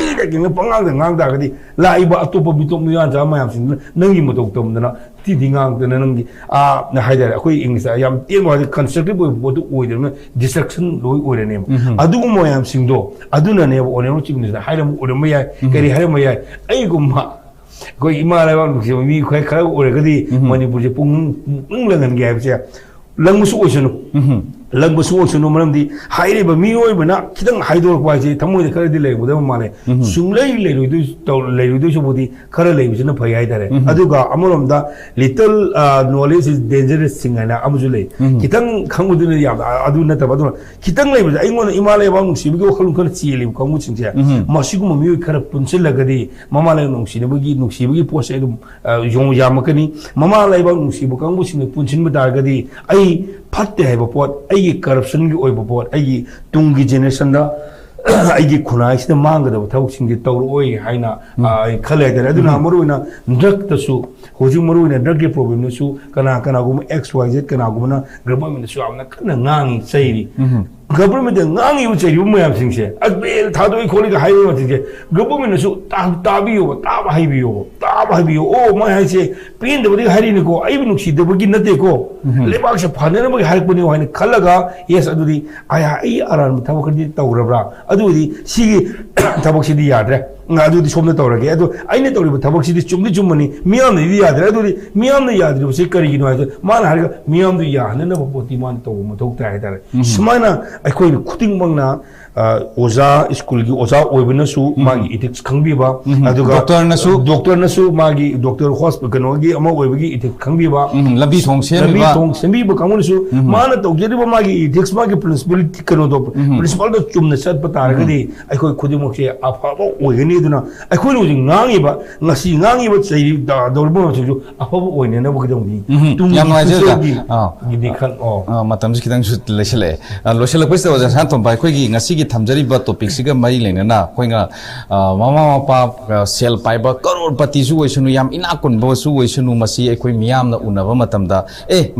the Nangdagadi, Laiba Atopa Bitomian. Nangi Mototum, Tidingang, the Nangi, Haida, English, I am constructive with destruction, Louis name. Adumo am Sindo, Aduna never on every chicken is the Hiram or the Maya, Gary Haramaya, Aiguma. Go Imala, me, quite or a goody, Manipur, England and Gabs, Langus Ocean. Langus also no Mamdi, Hairi, but me or not, Kitan Hydro Quasi, Tamu the Curry delay with money. Soon lay reduce body, Karale is in a Payada. Aduga, Amoramda, little knowledge is dangerous thing and Amazule. Kitan come with the Aduna Tabaduna. Kitan labels, I want Imala, she will go home, see, come with Cynthia. Masikum, you Karapunsilla Gadi, Mamma Nuxibugi, Nuxibugi, Posedum, Jon Yamakani, Mamma Label, Nuxibukam, which in the Punchin Madagadi. I Pat have a pot, I corruption over board, I Tungi generation. ꯑꯩꯒꯤ ꯈꯨꯟꯅꯥꯏꯁꯤꯗ ꯃꯥꯡꯒꯗꯕ ꯊꯕꯛꯁꯤꯡꯁꯤ ꯇꯧꯔꯛꯑꯣꯏ ꯍꯥꯏꯅ ꯈꯜꯂꯦ ꯍꯥꯏꯇꯥꯔꯦ ꯑꯗꯨꯅ ꯃꯔꯨꯑꯣꯏꯅ ꯗ꯭ꯔꯒꯇꯁꯨ ꯍꯧꯖꯤꯛ ꯃꯔꯨꯑꯣꯏꯅ ꯗ꯭ꯔꯒꯀꯤ ꯄ꯭ꯔꯣꯕ꯭ꯂꯦꯝꯗꯁꯨ ꯀꯅꯥꯒꯨꯝꯕ XYZ ꯀꯅꯥꯒꯨꯝꯕꯅ ꯒꯚꯔꯟꯃꯦꯟꯠꯅꯁꯨ ꯌꯥꯝꯅ ꯀꯟꯅ ꯉꯥꯡꯉꯤ ꯆꯩꯔꯤ ꯒꯚꯔꯟꯃꯦꯟꯠꯅ ꯉꯥꯡꯉꯤꯕ ꯆꯩꯔꯤꯕ ꯃꯌꯥꯝꯁꯤꯡꯁꯦ ꯑꯁꯕꯦꯜ ꯊꯥꯗꯣꯛꯏ ꯈꯣꯠꯂꯤꯒ ꯍꯥꯏꯕ ꯃꯇꯝꯁꯦ ꯒꯚꯔꯟꯃꯦꯟꯠꯅꯁꯨ ꯇꯥꯕꯤꯌꯣꯕ ꯇꯥꯕ ꯍꯩꯕꯤꯌꯣ ꯑꯣ ꯃꯣꯏ ꯍꯥꯏꯁꯦ ꯄꯦꯟꯗꯕꯗꯒꯤ ꯍꯥꯏꯔꯤꯅꯤꯀꯣ ꯑꯩꯕꯨ ꯅꯨꯡꯁꯤꯗꯕꯒꯤ ꯅꯠꯇꯦꯀꯣ ꯂꯩꯕꯥꯛꯁꯦ ꯐꯅꯅꯕꯒꯤ ꯍꯥꯏꯔꯛꯄꯅꯤ ꯍꯥꯏꯅ ꯈꯜꯂꯒ ꯌꯦꯁ ꯑꯗꯨꯗꯤ ꯑꯩ ꯑꯔꯥꯟꯕ ꯊꯕꯛ खर्दी तौरब्रा अदुदी सिगी थबक सिदी याद्रे अदुदी सोमने तौरगे अदु आइने तौरिबा थबक सिदी चुमदी चुमनी मियामने दी याद्रे अदुदी मियामने याद्रे से करिगिनो हाय मान हारगा मियामदु याहनना पोती मान तौ मथौ ताय तारे सुमाना अखोइ खुटिंग मंगना ओजा स्कूल की ओजा ओइबनसु मागी इथिक्स खंगबिबा अदुगा डॉक्टर नसु मागी डॉक्टर हॉस्पिटल कनोगी अमा ओइबगी इथिक्स खंगबिबा लबी थोंग सेंबिबा कामुनसु माना तौजेरिबा मागी इथिक्स मागी प्रिंसिपलिटी कनो दो प्रिंसिपल दो चुमने सत पतारगदी अखोइ खुदिमोके अफाबा ओइगनी दुना अखोइ लोजि ngangiba ngasi ngangiba chai दौरबो मसु अफाबा ओइनेना बगदंबी तुम याम नाइजेगा गिदि खन मतम से खिदंग सुत लेसले लोशल पैसा वजन सान तोम बाइखोइ गी ngasi gi thamjari ba topic siga mari lenena khoinga mama mapa sel paiba crorepati su oisunu yam inakun bo su oisunu masi ekhoi miyam na unaba matamda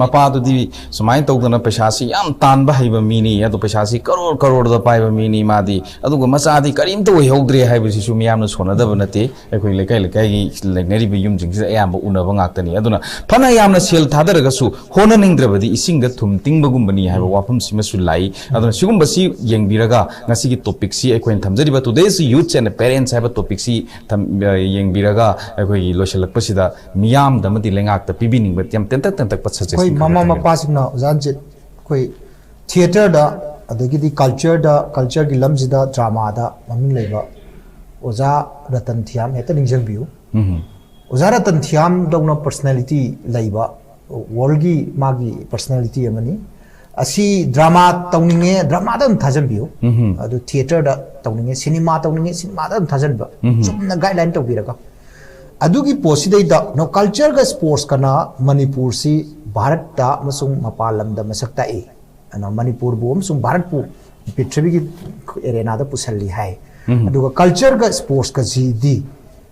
mapa du di sumai tawdana paisa si yam tanba haiba mini adu paisa si crore da paiba mini madi aduga macha di karim to hoidre haiba si su miyam na sonadaba nate ekhoi lekai gi lenari bi yum jing se ayam unaba ngaktani aduna phana yam na sel thadaraga su hona ningdrabadi isingda thum tingbagum haiba wafam simasu lai aduna sigum basi yengbiraga ngasi gi topic si ekhoin thamjariba today's youths and parents haiba topic si yengbiraga ekhoi loselak pasida miyam damadi lengak ta pibining ba tiam tentak pat suggest koi mama mapa singna janjit koi theater da adagi di culture gi lamjida drama da maming leiba oja ratan thiam heta ningjang biu oja ratan thiam dongna personality leiba world gi magi personality amani asi drama tauninge drama da thajam biu adu theater da tauninge cinema da thajam ba chumna guideline to biraga adu gi posidai da no culture ga sports kana manipur si bharat da masung mapalam da masakta e ana manipur bom sung bharat pu prithvi gi arena da pusalli hai adu ga culture ga sports ka ji di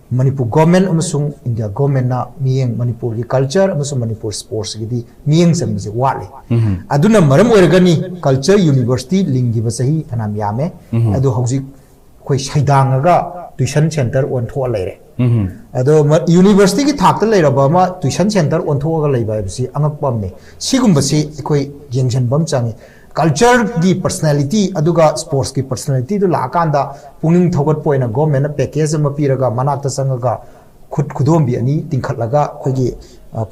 Manipur government amasung India government na miyeng Manipur gi culture amasung Manipur sports gi di miyeng samse wale aduna maram oirgani culture university lingi basahi anam yame adu hauji koi saidanga tuition center on tho leire ado university gi thak ta leira ba ma tuition center on tho ga leiba bisi angak pam ne sigum basi koi jengjan bam changi culture gi personality aduga sports gi personality du la kanda puning thogot point na government na package ma piraga manakta sangaga khudom bi ani tingkhatlaga khoigi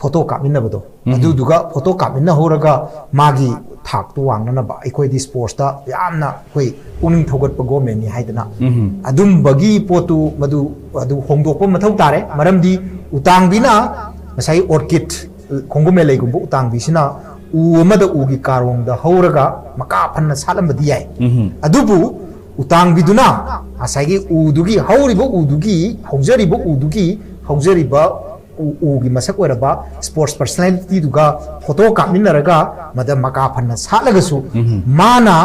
photo kamina bado adu duga photo kamina horaga magi thak tu wangna na ba ikoi di sports ta yamna koi puning thogot pa government ni haidana adum bagi potu madu adu hongdokpa mathau tare maramdi utang bina masai orchid khongume leigumbu utang bi sina uamada ugi karong da horaga maka phanna salambadi yai adubu utang biduna asagi udugi hauribo udugi haujariba ugi masak oraba sports personality duga photo kaminaraga mada maka phanna salagasu mana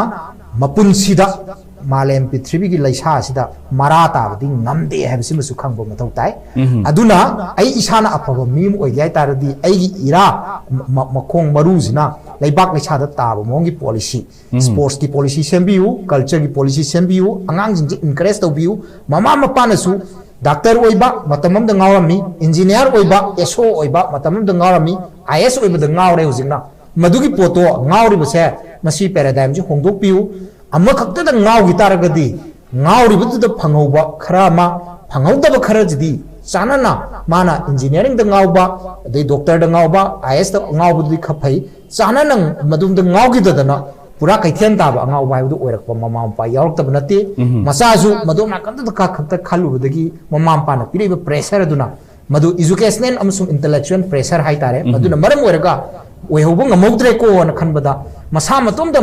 mapunsida malem prithvi gi laisa sida marata badi ngamde habsi musu khangbo mathau tai aduna ai isana afaba mim oi yai taradi ai gi ira makong maru sina laibak laisa da taba mongi policy sports ki policy sembiu culture ki policy sembiu angang jing encourage to biu mama mapa nasu doctor oiba matamam da ngawami engineer oiba so oiba matamam da ngawami is oiba da ngawre hujingna madugi poto ngawri base masi paradigm ji hongdok piu amma khakta da ngaw gitaragadi ngawri butu da phangauba khara ma phangauda ba khara jidi chanana mana engineering da ngawba dei doctor da ngawba is da ngawbu di khapai chanana madum da ngawgi da na pura kaithian ta ba ngawba bu oirakpa mama pa yarak ta banati masasu madum na kan da khakta khalu dagi mama pa na pire pressure duna madu educational amsum intellectual pressure hai tare madu na maram oiraga oihobu ngamodre ko na khanbada masa matom da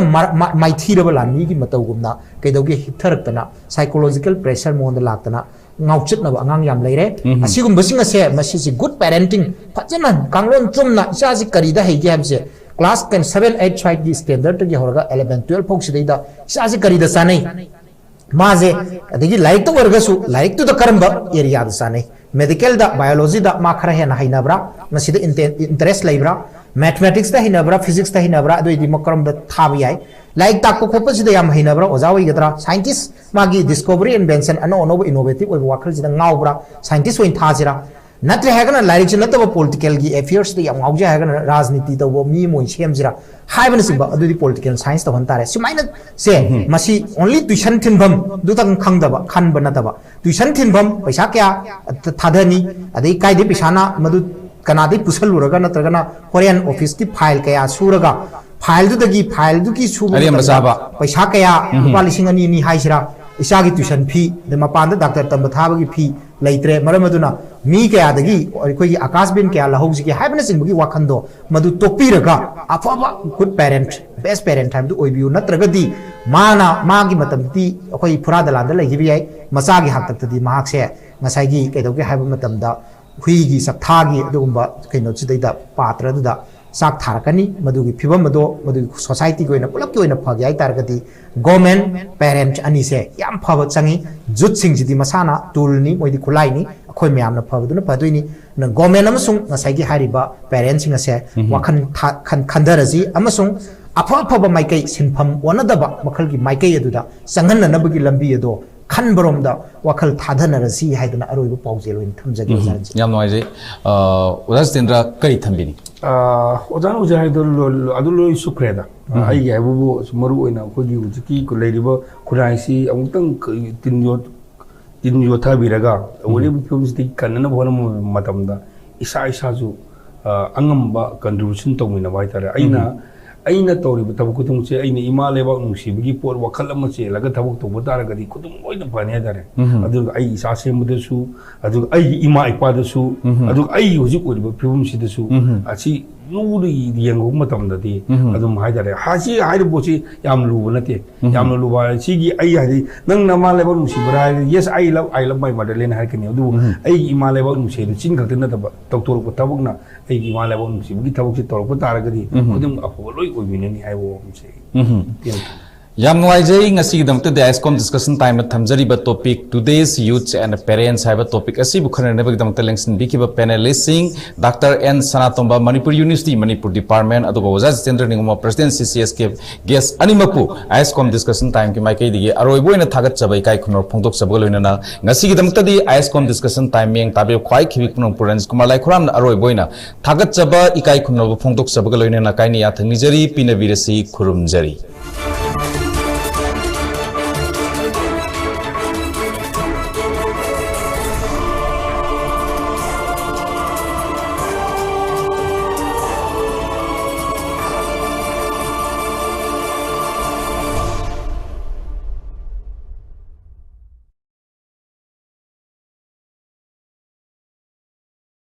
maithiraba lani gi matawgumna kaidoge hitharakna psychological pressure mon da laktana ngauchitna ba angang yam leire asigum basinga se masisi good parenting phajana kanglon chumna isaji karida heige hamse class 10 7 8 5 gi standard gi horga 11 12 phok sidai da isaji karida sanai माजे अदगी like तो वर्गसु like तो करंब area the Sane medical दा biology दा मा खरा हेना हाइनाब्रा मसिद interest Lebra mathematics दा हिनाब्रा physics दा हिनाब्रा अदुइदि मकरम दा थाब याय लाइक ताको खोपसिदा याम हिनाब्रा ओजा वइगद्रा साइंटिस्ट मागी डिस्कवरी इन्वेंशन अनो अनो इनोवेटिव ओइ वाखल जिदा ngaubra साइंटिस्ट ओइन थाजिरा नत्रे हैगना लाइक नतब पॉलिटिकल की अफेयर्स दा याम ngauje हैगना राजनीति दा वो मी मोइ सेमजिरा हाइबन सिबा अदुदि पॉलिटिकल साइंस तो हंतारे सुमाइना से मसी ओनली ट्यूशन थिनभम दुतंग खंगदबा खनब नतबा ट्यूशन थिनभम पैसा क्या थाधनी अदि काइदि पैसाना मदु कनादि पुसलुरगा नत्रगना कोरियन ऑफिस की फाइल कया सुरगा फाइल दुकी सुब पैसा कया लुपा लिसिंग अनि नि हाइसिरा इसागी ट्यूशन फी द मपान डॉक्टर तंब थाबगी फी लेत्रे मरम अदुना मी कया दगी अखोगी आकाश बिन कया लहौजी के हाइबन सिंबगी वाखंदो मदु तोपीरगा अफबा good parent best parent time दु ओइबियु नत्रगदी माना मागी मतमती अखोई फुरा दलांद लेगिबि याय मसागी हाक्तक्तदी महाक्से ngसाइगी कैदोगे हाइब मतमदा हुईगी सक्थागी अदुगुंबा कैनो चिदैदा पात्रदुदा साक थारकनी मदुगी फिबम मदो मदुगी सोसाइटी को पुलप की फगे है तारगदी गवर्नमेंट पेरेंट अनी से याम फब चंगी जुट सिंगजिदी मसाना टूलनी मोइदी खुलाइनी अखोय म्यामना फबदुना फदुइनी न गवर्नमेंट अमसुंग ngसाइगी हारिबा पेरेंट्स सिंग से वाखन खंदरजी अमसुंग अफब फब माइकै सिनफम वनदबा मखलगी माइकै अदुदा संगननबगी लंबी अदो खन बरोमदा वखल थाधनरसी हाइदना अरोइबो पाउजेल ओइन थमजगे जारजी याम नोइजे ओजा जितेंद्र कई थंबिनी ओजान ओजा हाइदो अदु लोइ सुख्रेदा आई याबु मरु ओइना खोगी उजकी को लेरिबो खुराइसी अमुतंग तिनयो थाबिरगा ओलिबु फिल्मसति कन्नन भोन मतमदा इसा इसाजु अंगम्बा कंट्रीब्यूशन तौमिना बाइतारे अइना तौरिबो तबक कुतुम से अइना इमा लेबा नुसिबगी पोर वखल अमा चेलगा तबक तौबो तारगदी कुतुम ओइना फने हादारे अदु अइ इसा सेमदसु अदु अइ इमा इपादसु अदु अइ हुजिक ओरिबो फिल्म सिदसु असी लुरी यंगो मतमददी अदुम हाइदारे हासी हाइरबोसी याम लुबो नते याम लुबा सिगी अइ हादि नंग नमा लेबा नुसिबरा yes I love my motherland हारकनी अदु अइ इमा लेबा नुसिद चिन खत नतब तौतोरको तबकना अइ इमा लेबा नुसिबगी तबक तौरको तारगदी कुतुम अफो लोइ ओइबिननी हाइबो हमसे याम नोइजै ngasi dam to the ISCOM discussion time thamjari ba topic today's youths and parents have a topic asi bu khana ne dam telengsin bikiba panelist sing Dr. N Sanatomba Manipur University Manipur Department aduga oja Jitendra Ningombam President CCSK guest animapu ISCOM discussion time ki maikai dige aroi boina thagat chabai kai khunor phongdok sabga loina ngasi dam to the ISCOM discussion time meng tabe khwai khibik punong Ranjitkumar Laikhuram aroi boina thagat chaba ikai khunor phongdok sabga loina kai ni ya thangni jari pinabirasi khurumjari